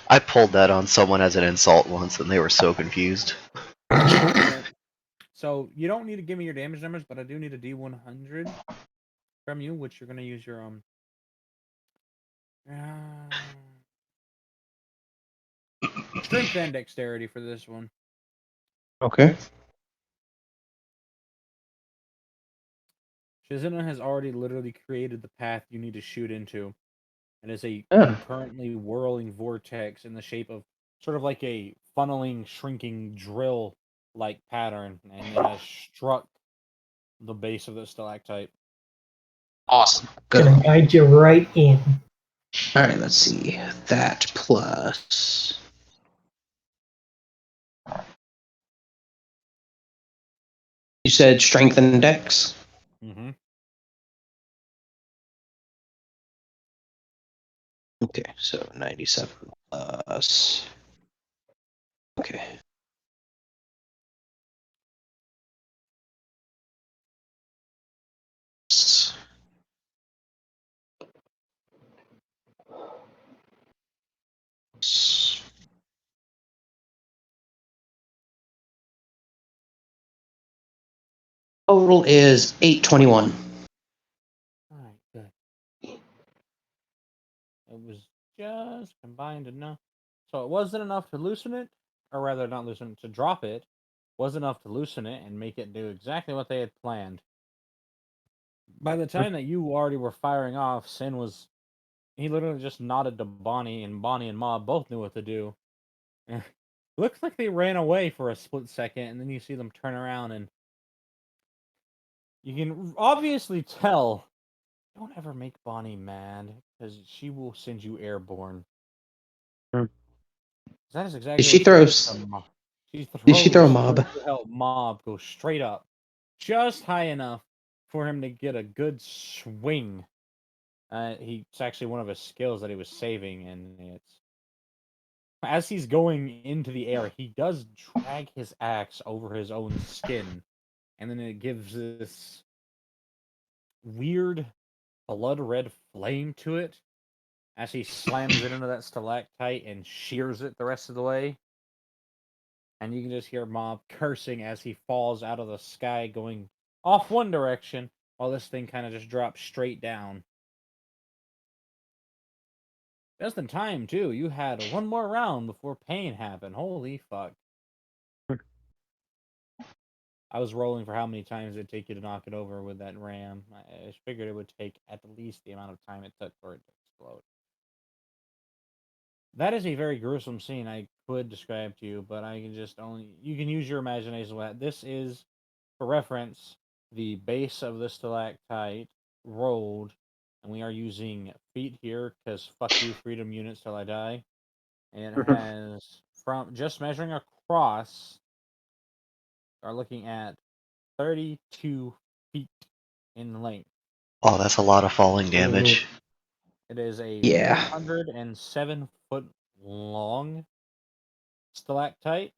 I pulled that on someone as an insult once, and they were so confused. Alright. So you don't need to give me your damage numbers, but I do need a D100 from you, which you're gonna use your strength and dexterity for this one. Okay. Shizuna has already literally created the path you need to shoot into, and is a Oh. currently whirling vortex in the shape of sort of like a funneling, shrinking drill-like pattern, and it has struck the base of the stalactite. Awesome. Good. Gonna guide you right in. All right. Let's see. That plus. You said strength and dex. Mm-hmm. Okay, so 97 plus. Okay. Total is 821. All right, good. It was just combined enough. So it wasn't enough to loosen it, or rather, not loosen it, to drop it. Was enough to loosen it and make it do exactly what they had planned. By the time that you already were firing off, Sin was. He literally just nodded to Bonnie, and Bonnie and Mob both knew what to do. Looks like they ran away for a split second, and then you see them turn around, and you can obviously tell. Don't ever make Bonnie mad, because she will send you airborne. Hmm. That is exactly She what throws. does to Mob. She Did she throw a throws mob? to help Mob go straight up, just high enough for him to get a good swing. It's actually one of his skills that he was saving, and it's as he's going into the air, he does drag his axe over his own skin, and then it gives this weird blood red flame to it as he slams it into that stalactite and shears it the rest of the way. And you can just hear Mob cursing as he falls out of the sky, going off one direction, while this thing kind of just drops straight down. Just in time, too. You had one more round before pain happened. Holy fuck. I was rolling for how many times it'd take you to knock it over with that ram. I figured it would take at least the amount of time it took for it to explode. That is a very gruesome scene I could describe to you, but I can just only... You can use your imagination with that. This is, for reference, the base of the stalactite rolled, and we are using feet here, because fuck you, freedom units till I die. And it has, from just measuring across, are looking at 32 feet in length. Oh, that's a lot of falling damage. It is a Yeah. 407-foot long stalactite,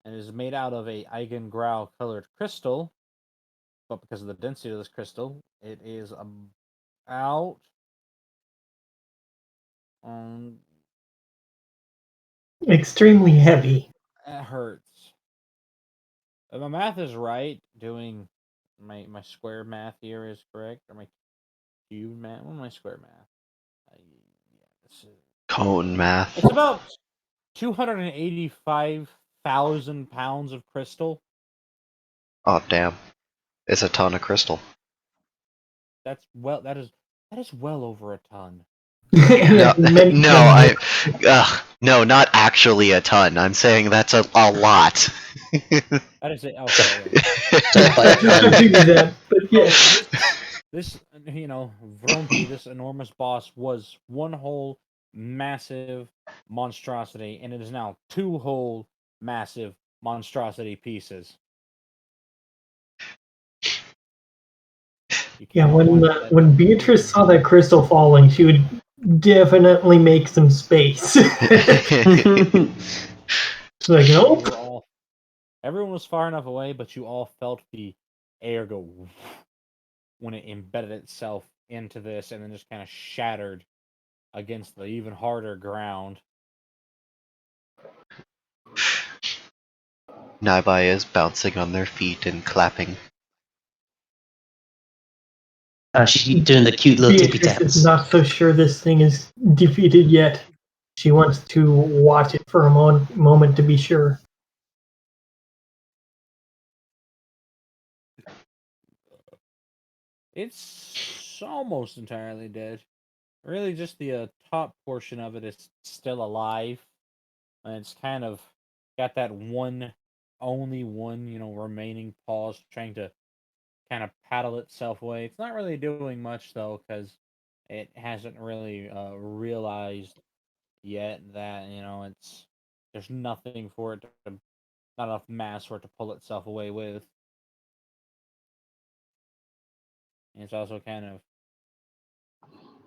and is made out of a Eigengrau colored crystal. But because of the density of this crystal, it is about Extremely heavy. it hurts. If my math is right, doing my square math here is correct, or my cube math. What my square math? Cone math. It's about 285,000 pounds of crystal. Oh, damn. It's a ton of crystal. That is well over a ton. No, Many no, no, not actually a ton. I'm saying that's a lot. That is it. Okay. I figured that, but yeah. This Vrompi, this enormous boss, was one whole massive monstrosity, and it is now two whole massive monstrosity pieces. Yeah, when Beatrice saw that crystal falling, she would definitely make some space. She's like, nope. Everyone was far enough away, but you all felt the air go when it embedded itself into this, and then just kind of shattered against the even harder ground. Naibai is bouncing on their feet and clapping. She's doing the cute little tippy Beatrice taps. is not so sure this thing is defeated yet. She wants to watch it for a moment to be sure. It's almost entirely dead. Really, just the top portion of it is still alive, and it's kind of got that only one, remaining pause, trying to kind of paddle itself away. It's not really doing much though, because it hasn't really realized yet that there's nothing for it to, not enough mass for it to pull itself away with. And it's also kind of...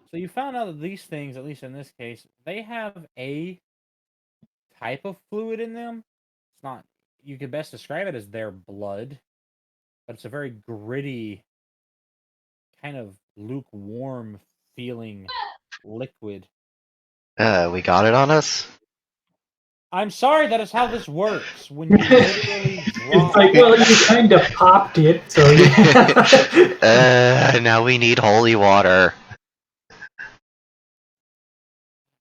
So you found out that these things, at least in this case, they have a type of fluid in them. It's not... You could best describe it as their blood, but it's a very gritty, kind of lukewarm feeling liquid. We got it on us? I'm sorry, that is how this works. When you literally drop... It's like, well, you kind of popped it, so yeah. Now we need holy water.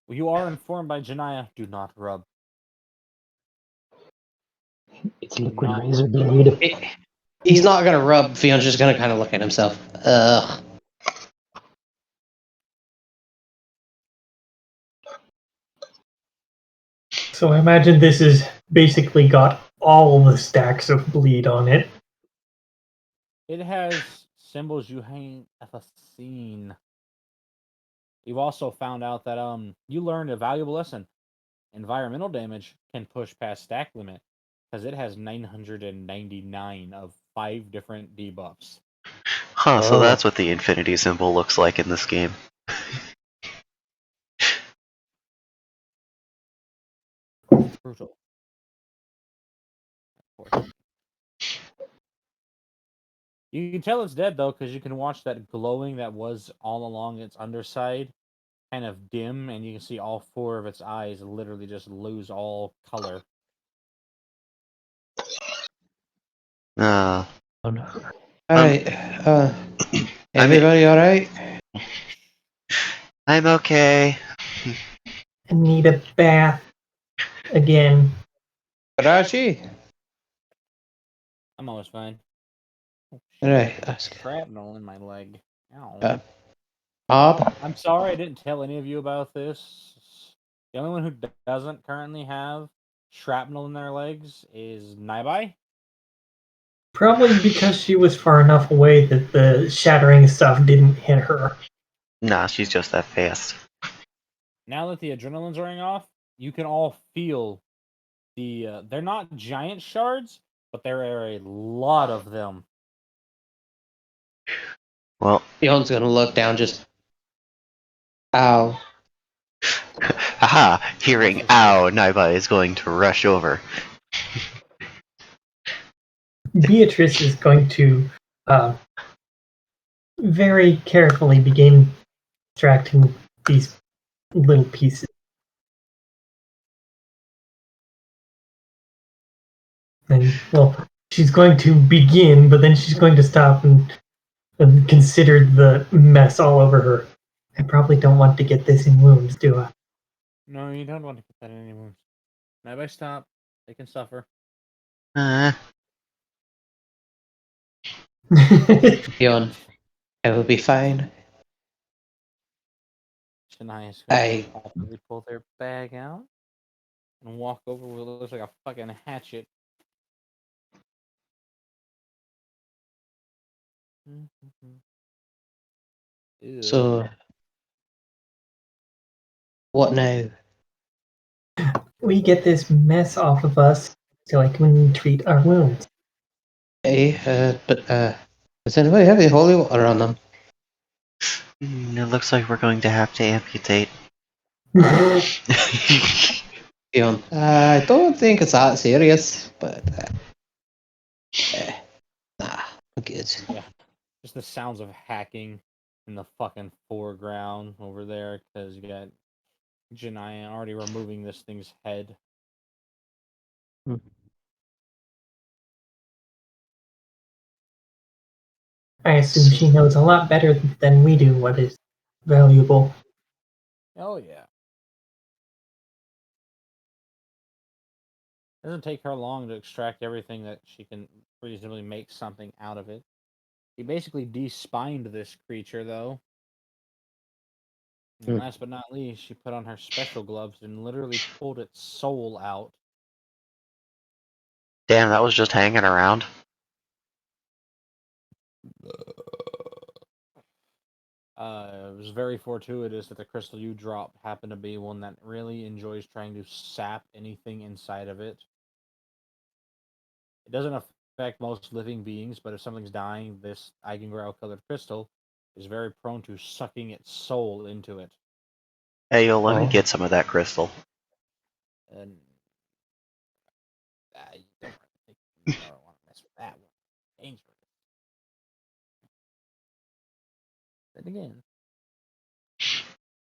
You are informed by Janaya, do not rub. It's liquid razor blade. He's not gonna rub. Fion's just gonna kind of look at himself. Ugh. So I imagine this has basically got all the stacks of bleed on it. It has symbols you ain't ever seen. You've also found out that you learned a valuable lesson. Environmental damage can push past stack limit, because it has 999 of 5 different debuffs. Huh, so that's what the infinity symbol looks like in this game. Brutal. You can tell it's dead though, because you can watch that glowing that was all along its underside kind of dim, and you can see all 4 of its eyes literally just lose all color. Oh no. Alright. Everybody alright? I'm okay. I need a bath again. Raji. I'm always fine. Oh, Right, shit. that's good. Shrapnel in my leg. Ow. Bob. I'm sorry I didn't tell any of you about this. The only one who doesn't currently have shrapnel in their legs is Naibai. Probably because she was far enough away that the shattering stuff didn't hit her. Nah, she's just that fast. Now that the adrenaline's wearing off, you can all feel they're not giant shards, but there are a lot of them. Well, Beyond's gonna look down just. Ow. haha, hearing ow, Naiba is going to rush over. Beatrice is going to very carefully begin extracting these little pieces. And, well, she's going to begin, but then she's going to stop and consider the mess all over her. I probably don't want to get this in wounds, do I? No, you don't want to put that in any wounds. Naibai, stop. They can suffer. Beyond. It will be fine. Shania's going I. to awkwardly pull their bag out and walk over with what looks like a fucking hatchet. Ew. So. What now? We get this mess off of us so I can treat our wounds. Does anybody have any holy water on them? It looks like we're going to have to amputate. Beyond. I don't think it's that serious, but. Nah, I'm good. Yeah. Just the sounds of hacking in the fucking foreground over there because you got Janaya already removing this thing's head. I assume she knows a lot better than we do what is valuable. Oh, yeah. It doesn't take her long to extract everything that she can reasonably make something out of it. He basically de-spined this creature, though. And last but not least, she put on her special gloves and literally pulled its soul out. Damn, that was just hanging around. It was very fortuitous that the crystal you dropped happened to be one that really enjoys trying to sap anything inside of it. It doesn't affect most living beings, but if something's dying, this Eigengrau colored crystal is very prone to sucking its soul into it. Hey, yo, let me get some of that crystal. And you don't want to mess with that one. Dangerous. Then again,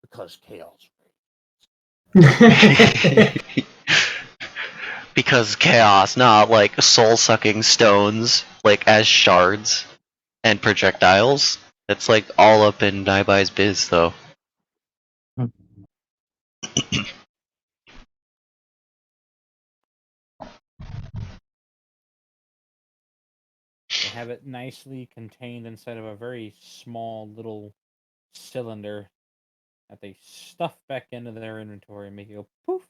because chaos. Because chaos, not like soul-sucking stones, like as shards and projectiles. It's like all up in Naibai's biz, though. They have it nicely contained inside of a very small little cylinder that they stuff back into their inventory and make it go poof.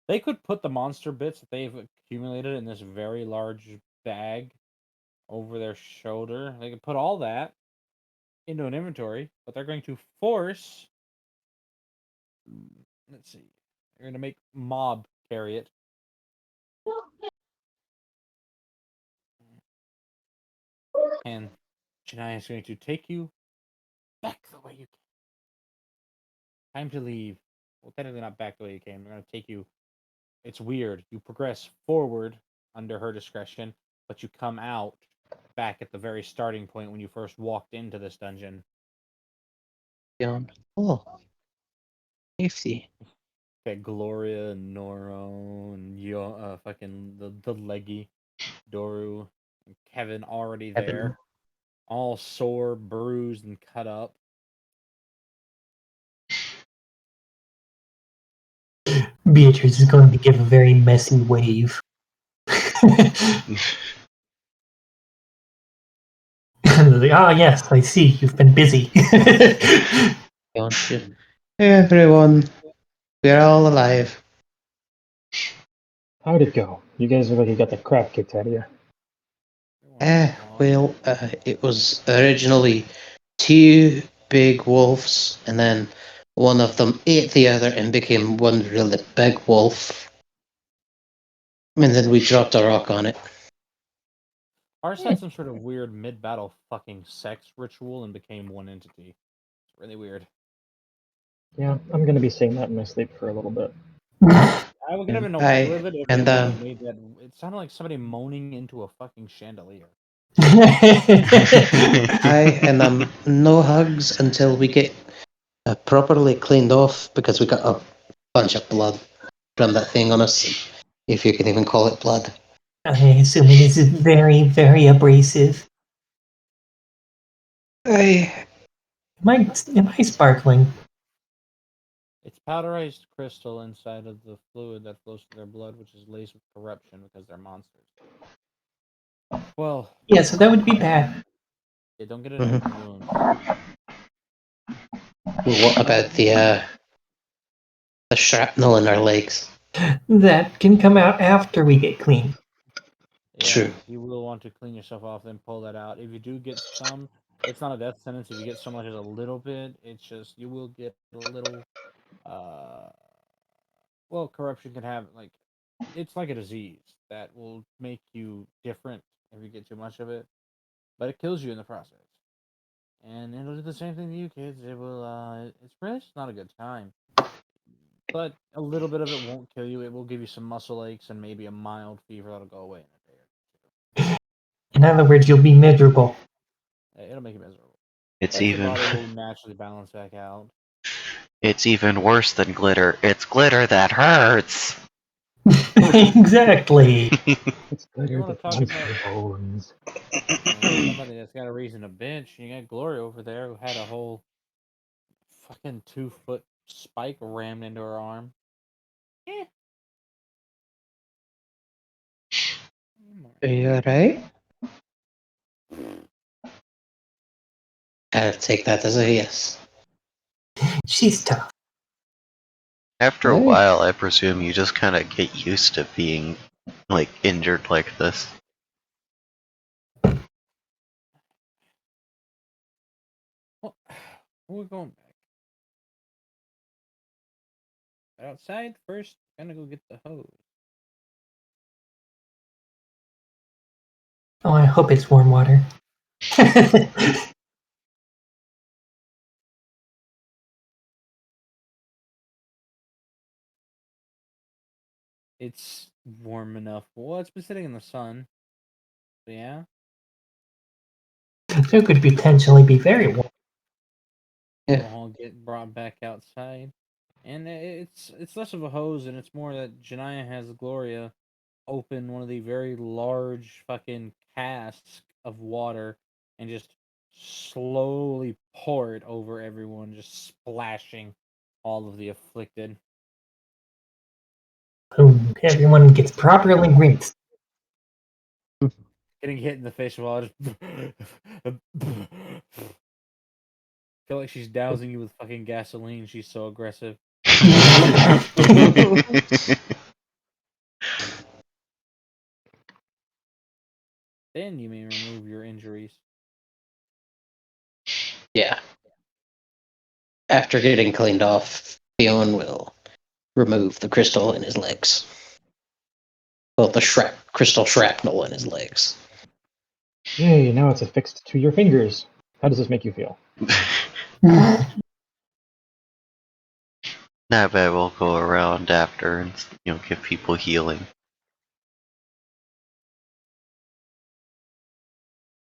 They could put the monster bits that they've accumulated in this very large bag over their shoulder. They could put all that into an inventory, but they're going to force. Let's see. They're going to make Mob carry it. And Janai is going to take you back the way you came. Time to leave. Well, technically not back the way you came. They're going to take you. It's weird. You progress forward under her discretion, but you come out back at the very starting point when you first walked into this dungeon. Beyond. Oh. Safety. Okay, Gloria and Noro and fucking the leggy Doru and Kevin already there. all sore, bruised, and cut up. Beatrice is going to give a very messy wave. Ah, yes, I see. You've been busy. Don't you? Everyone, we're all alive. How'd it go? You guys look like you got the crap kicked out of you. Well, it was originally two big wolves, and then one of them ate the other and became one really big wolf. And then we dropped a rock on it. Ours had some sort of weird mid-battle fucking sex ritual and became one entity. It's really weird. Yeah, I'm gonna be saying that in my sleep for a little bit. I would have been I- okay with it if and, it wouldn't have made that. It sounded like somebody moaning into a fucking chandelier. No hugs until we get properly cleaned off because we got a bunch of blood from that thing on us, if you can even call it blood. I assume it is very, very abrasive. Am I sparkling? It's powderized crystal inside of the fluid that flows through their blood, which is laced with corruption because they're monsters. Well, Yeah, so that would be bad. yeah, don't get it in open wounds. What about the shrapnel in our legs? That can come out after we get clean. Yeah, True. you will want to clean yourself off, then pull that out. If you do get some, it's not a death sentence. If you get so much as a little bit, it's just you will get a little. Well, corruption can have like it's like a disease that will make you different if you get too much of it, but it kills you in the process. And it'll do the same thing to you, kids. It will. It's really just not a good time. But a little bit of it won't kill you. It will give you some muscle aches and maybe a mild fever that'll go away in a day or two. In other words, you'll be miserable. It'll make you miserable. It's But your even body will naturally balance back out. it's even worse than glitter. It's glitter that hurts. Exactly. It's You glitter want to that talk runs about your bones. somebody that's got a reason to bitch? You got Glory over there who had a whole fucking 2-foot spike rammed into her arm. Eh. Are you alright? I'll take that as a yes. She's tough. After a Hey. while, I presume you just kind of get used to being like injured like this. Well, we're going back. Outside first, gonna go get the hose. Oh, I hope it's warm water. It's warm enough. Well, it's been sitting in the sun. So yeah. It could potentially be very warm. Yeah. We'll all get brought back outside. And it's less of a hose and it's more that Janaya has Gloria open one of the very large fucking casks of water and just slowly pour it over everyone, just splashing all of the afflicted. Boom. Everyone gets properly rinsed. Getting hit in the face with all just feel like she's dousing you with fucking gasoline. She's so aggressive. Then you may remove your injuries. Yeah. After getting cleaned off, Fion will remove the crystal in his legs. Well, the crystal shrapnel in his legs. Yay, now it's affixed to your fingers. How does this make you feel? Not bad. We'll go around after and give people healing.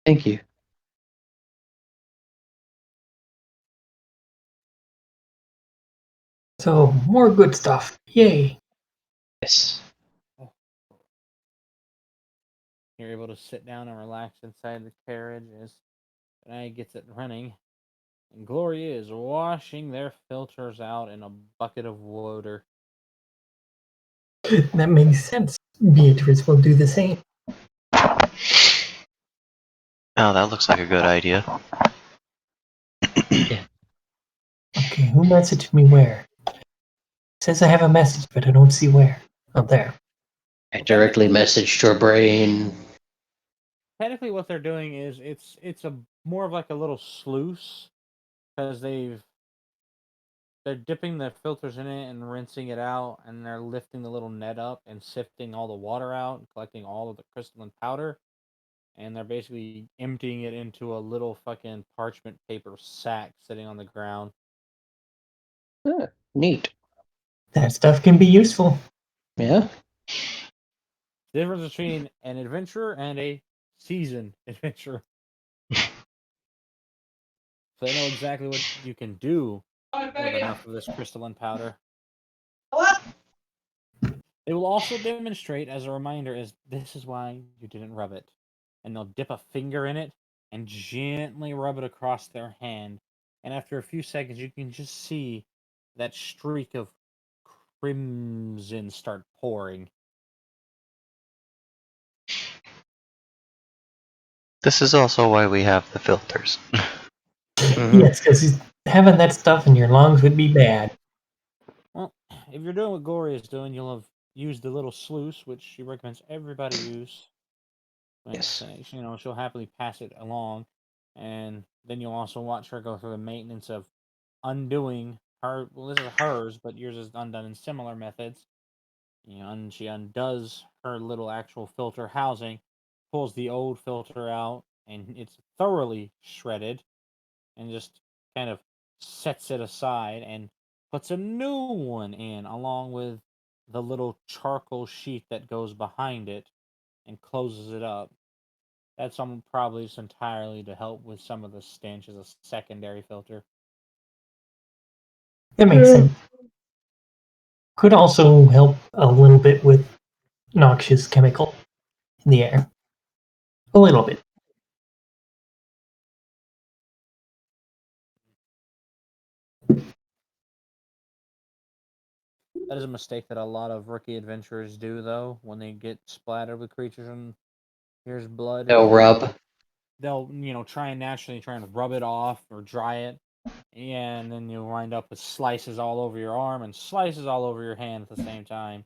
Thank you. So, more good stuff. Yay. Yes. You're able to sit down and relax inside the carriage as And I gets it running, and Gloria is washing their filters out in a bucket of water. That makes sense. Beatrice will do the same. Oh, that looks like a good idea. Okay, who messaged me where? It says I have a message, but I don't see where. Oh, there. I directly messaged your brain. Technically, what they're doing is it's a more of like a little sluice, because they're dipping the filters in it and rinsing it out, and they're lifting the little net up and sifting all the water out and collecting all of the crystalline powder, and they're basically emptying it into a little fucking parchment paper sack sitting on the ground. Huh, neat. That stuff can be useful. Yeah. The difference between an adventurer and a seasoned adventurer. So they know exactly what you can do with enough of this crystalline powder. They will also demonstrate as a reminder as this is why you didn't rub it. And they'll dip a finger in it and gently rub it across their hand. And after a few seconds, you can just see that streak of crimson start pouring. This is also why we have the filters. Mhm. Yes, because having that stuff in your lungs would be bad. Well, if you're doing what Gloria is doing, you'll have used the little sluice, which she recommends everybody use. Yes. She'll happily pass it along, and then you'll also watch her go through the maintenance of undoing her. Well, this is hers, but yours is undone in similar methods. And she undoes her little actual filter housing, pulls the old filter out, and it's thoroughly shredded, and just kind of sets it aside and puts a new one in, along with the little charcoal sheet that goes behind it, and closes it up. That's probably just entirely to help with some of the stench as a secondary filter. That makes sense. Could also help a little bit with noxious chemical in the air. A little bit. That is a mistake that a lot of rookie adventurers do, though, when they get splattered with creatures and here's blood. No rub. They'll try and naturally try and rub it off or dry it, and then you'll wind up with slices all over your arm and slices all over your hand at the same time.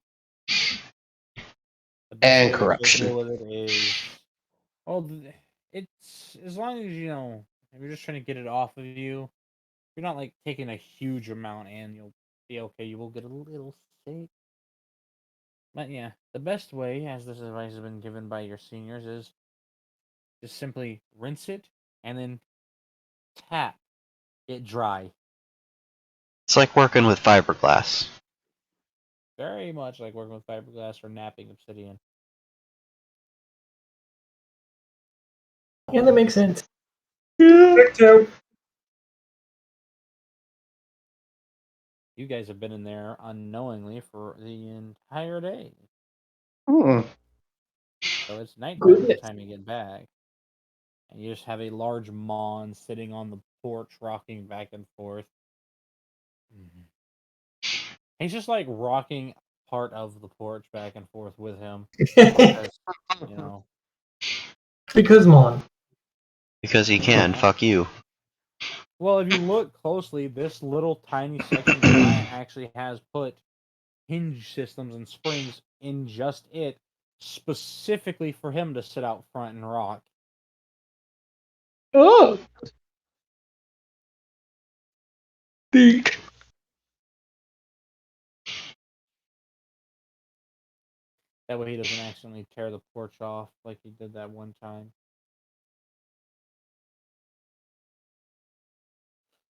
The best And way to corruption. deal with it is, well, it's as long as if you're just trying to get it off of you, you're not like taking a huge amount, and you'll be okay. You will get a little sick, but yeah, the best way, as this advice has been given by your seniors, is just simply rinse it and then tap it dry. It's like working with fiberglass. Very much like working with fiberglass or napping obsidian. Yeah, that makes sense. Checked out. You guys have been in there unknowingly for the entire day. Hmm. So it's nighttime by the Goodness. time you get back. And you just have a large Mon sitting on the porch, rocking back and forth. Mhm. He's just like rocking part of the porch back and forth with him. Because, you know, Because Mon. Because he can. Fuck you. well, if you look closely, this little tiny section of the giant actually has put hinge systems and springs in just it, specifically for him to sit out front and rock. Oh. Neat. That way he doesn't accidentally tear the porch off like he did that one time.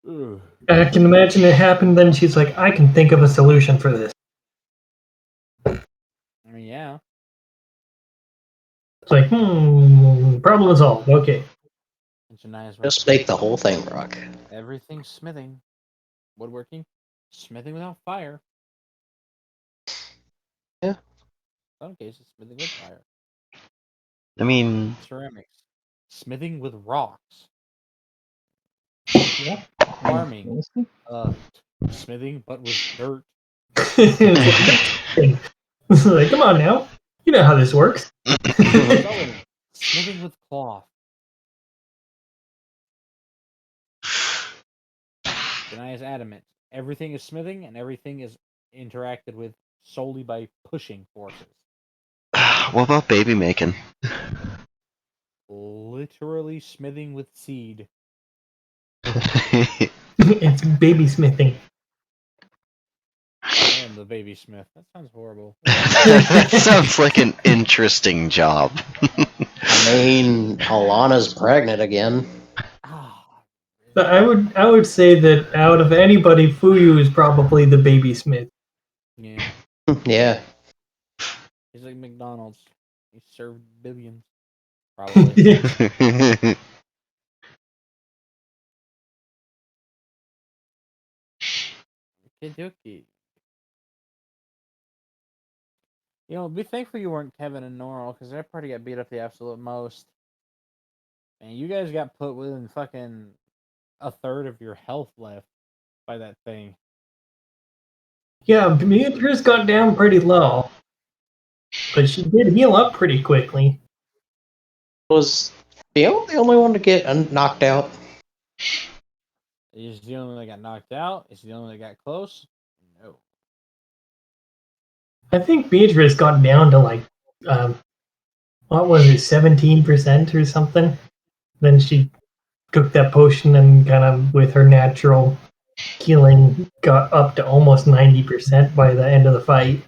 Ugh. I can imagine it happened, then she's like, I can think of a solution for this. I mean, yeah. It's like, problem solved. Okay. And Shania's Just make the whole thing rock. everything's smithing. Woodworking. Smithing without fire. Yeah. In some cases, smithing with fire. I mean, Ceramics. Smithing with rocks. Yeah. Farming. Honestly? Smithing, but with dirt. It's like, come on now. You know how this works. Sewing. Smithing with cloth. Janai is adamant. Everything is smithing, and everything is interacted with solely by pushing forces. What about baby making? Literally smithing with seed. It's baby smithing. I am the baby smith. That sounds horrible. That sounds like an interesting job. I mean, Alana's pregnant again. Ah, But I would say that out of anybody, Fuyu is probably the baby smith. yeah. Yeah. He's like McDonald's. He served billions. Probably. Kidoki. You know, be thankful you weren't Kevin and Normal, because that party got beat up the absolute most. And you guys got put within fucking a third of your health left by that thing. Yeah, Beatrice got down pretty low, but she did heal up pretty quickly. Was the only one to get knocked out? Is the only one that got knocked out? Is the only one that got close? No. I think Beatrice got down to like, what was it, 17% or something? Then she took that potion and kind of, with her natural healing, got up to almost 90% by the end of the fight.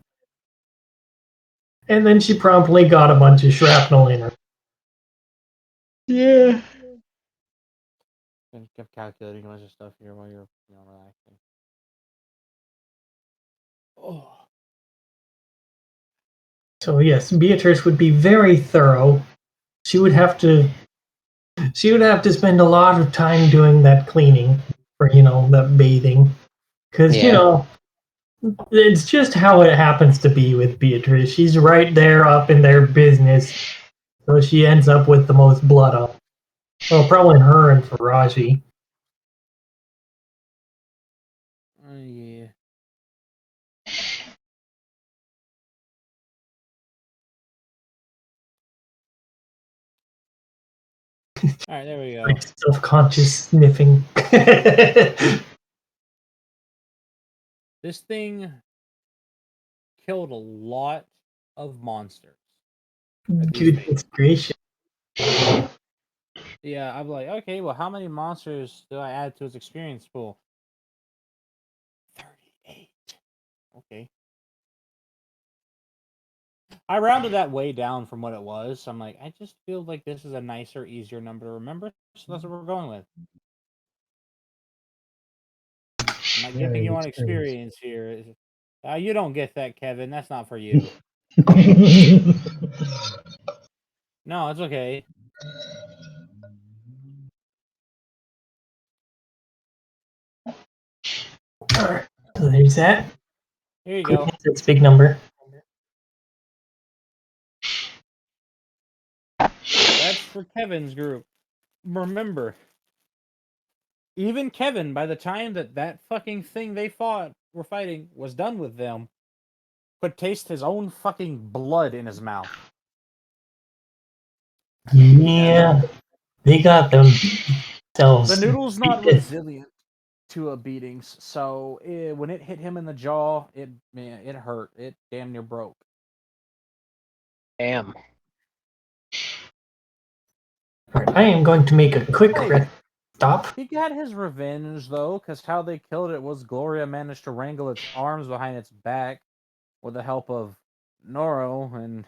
And then she promptly got a bunch of shrapnel in her. Yeah. I kept calculating a bunch of stuff here while you're relaxing. Oh. So yes, Beatrice would be very thorough. She would have to spend a lot of time doing that cleaning or that bathing. Because Yeah. it's just how it happens to be with Beatrice. She's right there up in their business. So she ends up with the most blood on. Well, probably her and Faraji. Yeah. Alright, there we go. Like self-conscious sniffing. This thing killed a lot of monsters. Goodness gracious. Yeah, I'm like, okay, well, how many monsters do I add to its experience pool? 38. Okay. I rounded that way down from what it was. I'm like, I just feel like this is a nicer, easier number to remember, so that's what we're going with. I'm not giving you on experience here. You don't get that, Kevin. That's not for you. No, it's okay. Alright, so there's that. Here you go. That's a big number. That's for Kevin's group. Remember, even Kevin, by the time that fucking thing they were fighting, was done with them, could taste his own fucking blood in his mouth. Yeah, they got themselves. The noodle's not resilient to beatings, so when it hit him in the jaw, it hurt. It damn near broke. Damn. Alright, I am going to make a quick rest stop. He got his revenge though, because how they killed it was Gloria managed to wrangle its arms behind its back with the help of Noro, and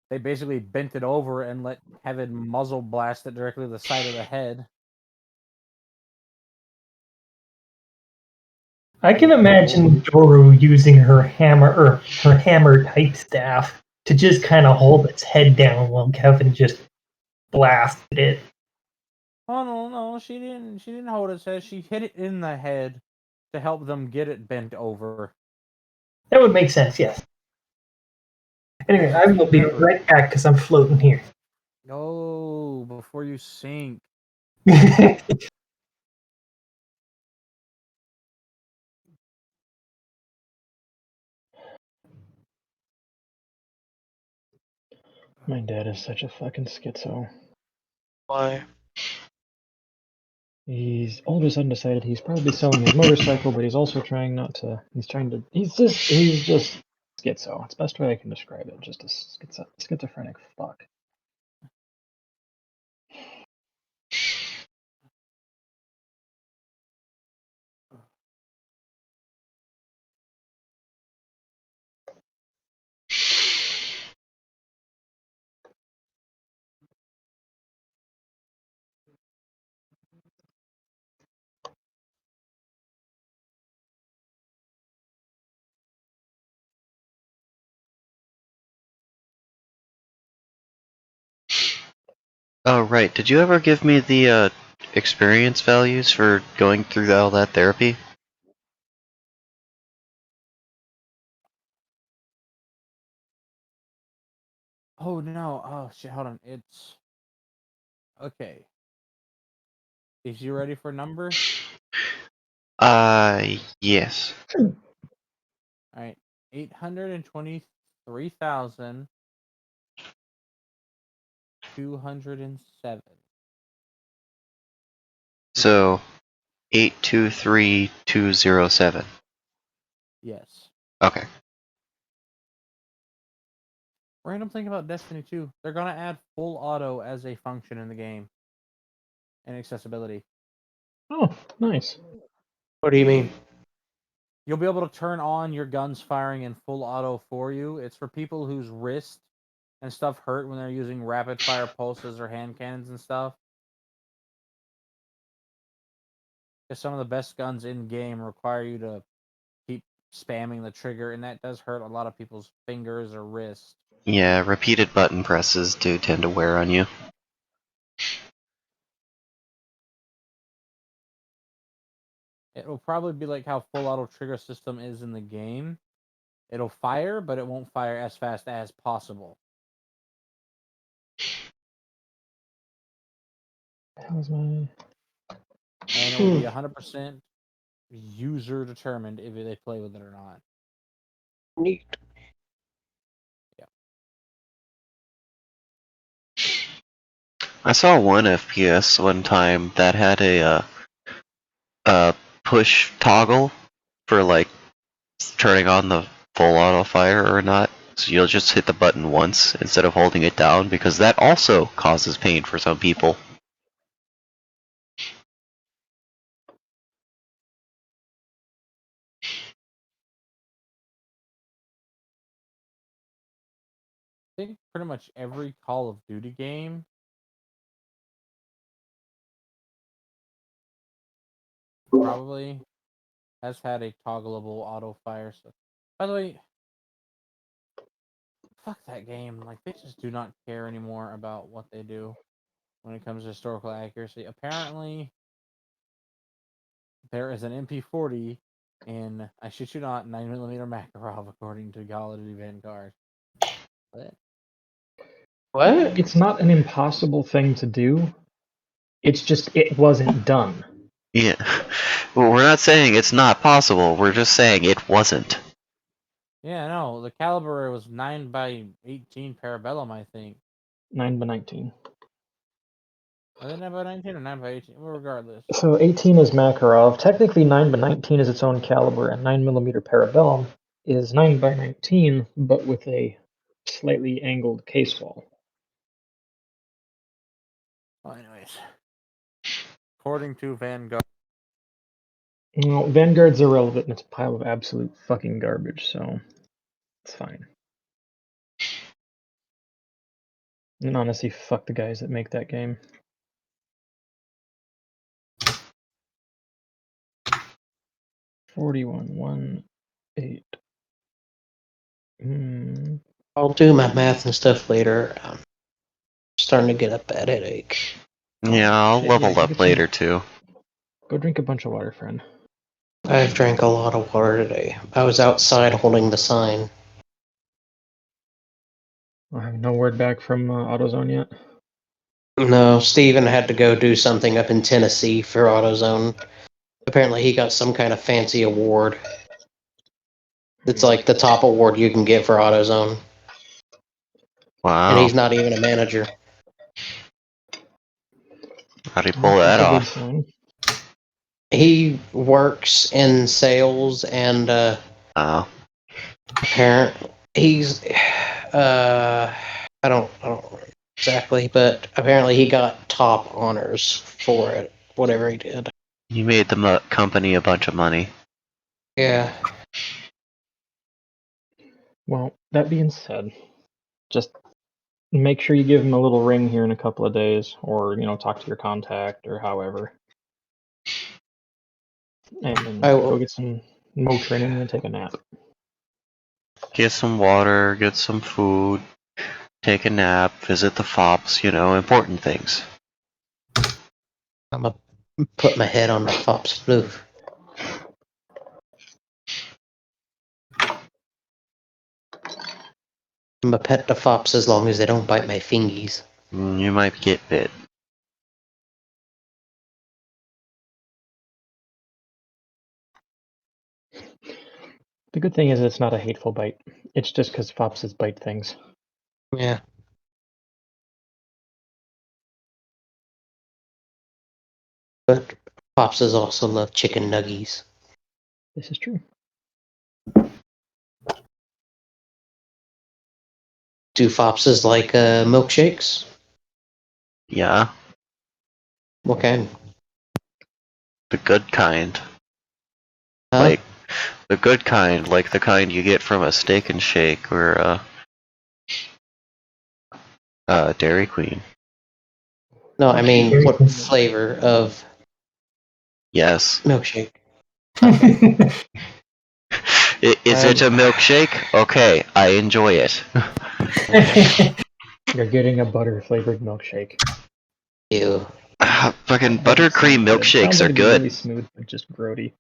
they basically bent it over and let Kevin muzzle blast it directly to the side of the head. I can imagine Doru using her hammer type staff to just kind of hold its head down while Kevin just blasted it. Oh no, she didn't hold its head. She hit it in the head to help them get it bent over. That would make sense, yes. Anyway, I will be right back because I'm floating here. No, before you sink. My dad is such a fucking schizo. Why? He's all of a sudden decided he's probably selling his motorcycle, but he's also trying not to. He's just schizo. It's the best way I can describe it. Just a schizophrenic fuck. Oh, right. Did you ever give me the experience values for going through all that therapy? Oh no! Oh shit! Hold on. It's okay. Is you ready for a number? Yes. All right, 823,207. So, 823207. Yes. Okay. Random thing about Destiny 2, they're gonna add full auto as a function in the game and accessibility. Oh, nice. What do you mean? You'll be able to turn on your guns firing in full auto for you. It's for people whose wrist and stuff hurt when they're using rapid fire pulses or hand cannons and stuff. Because some of the best guns in game require you to keep spamming the trigger, and that does hurt a lot of people's fingers or wrists. Yeah, repeated button presses do tend to wear on you. It will probably be like how full auto trigger system is in the game. It'll fire, but it won't fire as fast as possible. How's my? And it will be 100% user determined if they play with it or not. Neat. I saw one FPS one time that had a push toggle for like turning on the full auto fire or not. So you'll just hit the button once instead of holding it down because that also causes pain for some people. I think pretty much every Call of Duty game probably has had a toggleable auto fire. So, by the way, fuck that game. Like, they just do not care anymore about what they do when it comes to historical accuracy. Apparently, there is an MP40 in, I shit you not, 9mm Makarov, according to Call of Duty Vanguard. What? What? It's not an impossible thing to do. It's just it wasn't done. Yeah. Well, we're not saying it's not possible. We're just saying it wasn't. Yeah, no, the caliber was 9x18 Parabellum, I think. 9x19. Was it 9x19 or 9x18? Well, regardless. So 18 is Makarov. Technically, 9x19 is its own caliber, and 9mm Parabellum is 9x19, but with a slightly angled case wall. Well, anyways. According to Vanguard. Well, Vanguard's irrelevant, and it's a pile of absolute fucking garbage, so it's fine. And honestly, fuck the guys that make that game. $41,180. I'll do my math and stuff later. I'm starting to get a bad headache. Yeah, I'll Shit, yeah, level go up get some- later too. Go drink a bunch of water, friend. I've drank a lot of water today. I was outside holding the sign. I have no word back from AutoZone yet. No, Steven had to go do something up in Tennessee for AutoZone. Apparently he got some kind of fancy award. It's like the top award you can get for AutoZone. Wow. and he's not even a manager. How'd he pull that That's a good off? sign. He works in sales and Oh. apparent he's I don't remember exactly, but apparently he got top honors for it, whatever he did. He made the company a bunch of money. Yeah. Well, that being said, just make sure you give him a little ring here in a couple of days, or talk to your contact or however, and then I go will. get some Motrin and then take a nap. Get some water, get some food, take a nap, visit the fops, important things. I'm gonna put my head on the fop's roof. I'm gonna pet the fops as long as they don't bite my fingies. You might get bit. The good thing is it's not a hateful bite. It's just because fopses bite things. Yeah. But fopses also love chicken nuggies. This is true. Do fopses like milkshakes? Yeah, What kind? the good kind. Huh? Like, the good kind, like the kind you get from a Steak and Shake or Dairy Queen. No, I mean, Dairy what Queen. flavor of Yes. milkshake? Okay. Is it a milkshake? Okay, I enjoy it. You're getting a butter flavored milkshake. Ew. Fucking That doesn't buttercream sound good. It sounds milkshakes like are it'd be really good. smooth, but just grody.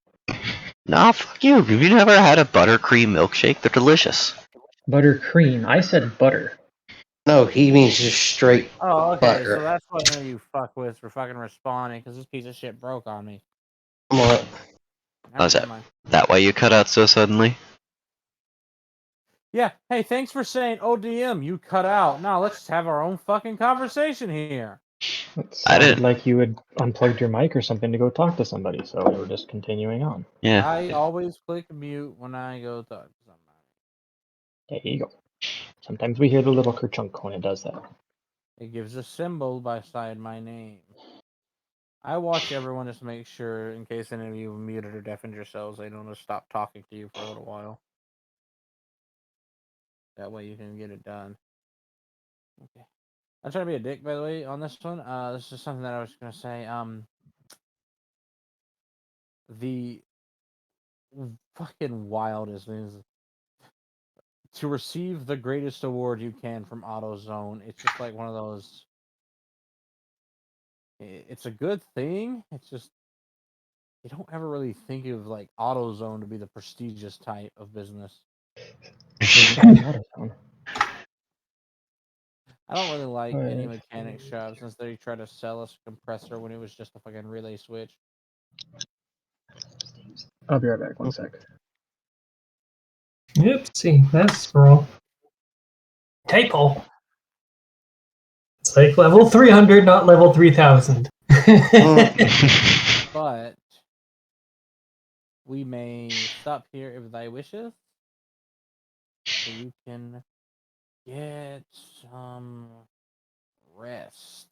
Nah, fuck you. Have you never had a buttercream milkshake? They're delicious. Buttercream. I said butter. No, he means just straight Oh, okay. butter. So that's what I know you fuck with for fucking responding because this piece of shit broke on me. What? How's Never that? mind. That why you cut out so suddenly? Yeah. Hey, thanks for saying ODM. You cut out. Now let's have our own fucking conversation here. It I sounded didn't. like you had unplugged your mic or something to go talk to somebody, so we were just continuing on. Yeah. I always click mute when I go talk to somebody. There you go. Sometimes we hear the little kerchunk when it does that. It gives a symbol beside my name. I watch everyone just to make sure, in case any of you muted or deafened yourselves, I don't just stop talking to you for a little while. That way you can get it done. Okay. I'm trying to be a dick, by the way, on this one. This is something that I was gonna say. The fucking wildest thing is to receive the greatest award you can from AutoZone. It's just like one of those. It's a good thing. It's just you don't ever really think of like AutoZone to be the prestigious type of business. AutoZone. I don't really like any Alright. mechanic shops since they try to sell us a compressor when it was just a fucking relay switch. I'll be right back. One sec. Oopsie, that's wrong. Typo. It's like level 300, not level 3000. But we may stop here if thy wishes, so you can get some rest.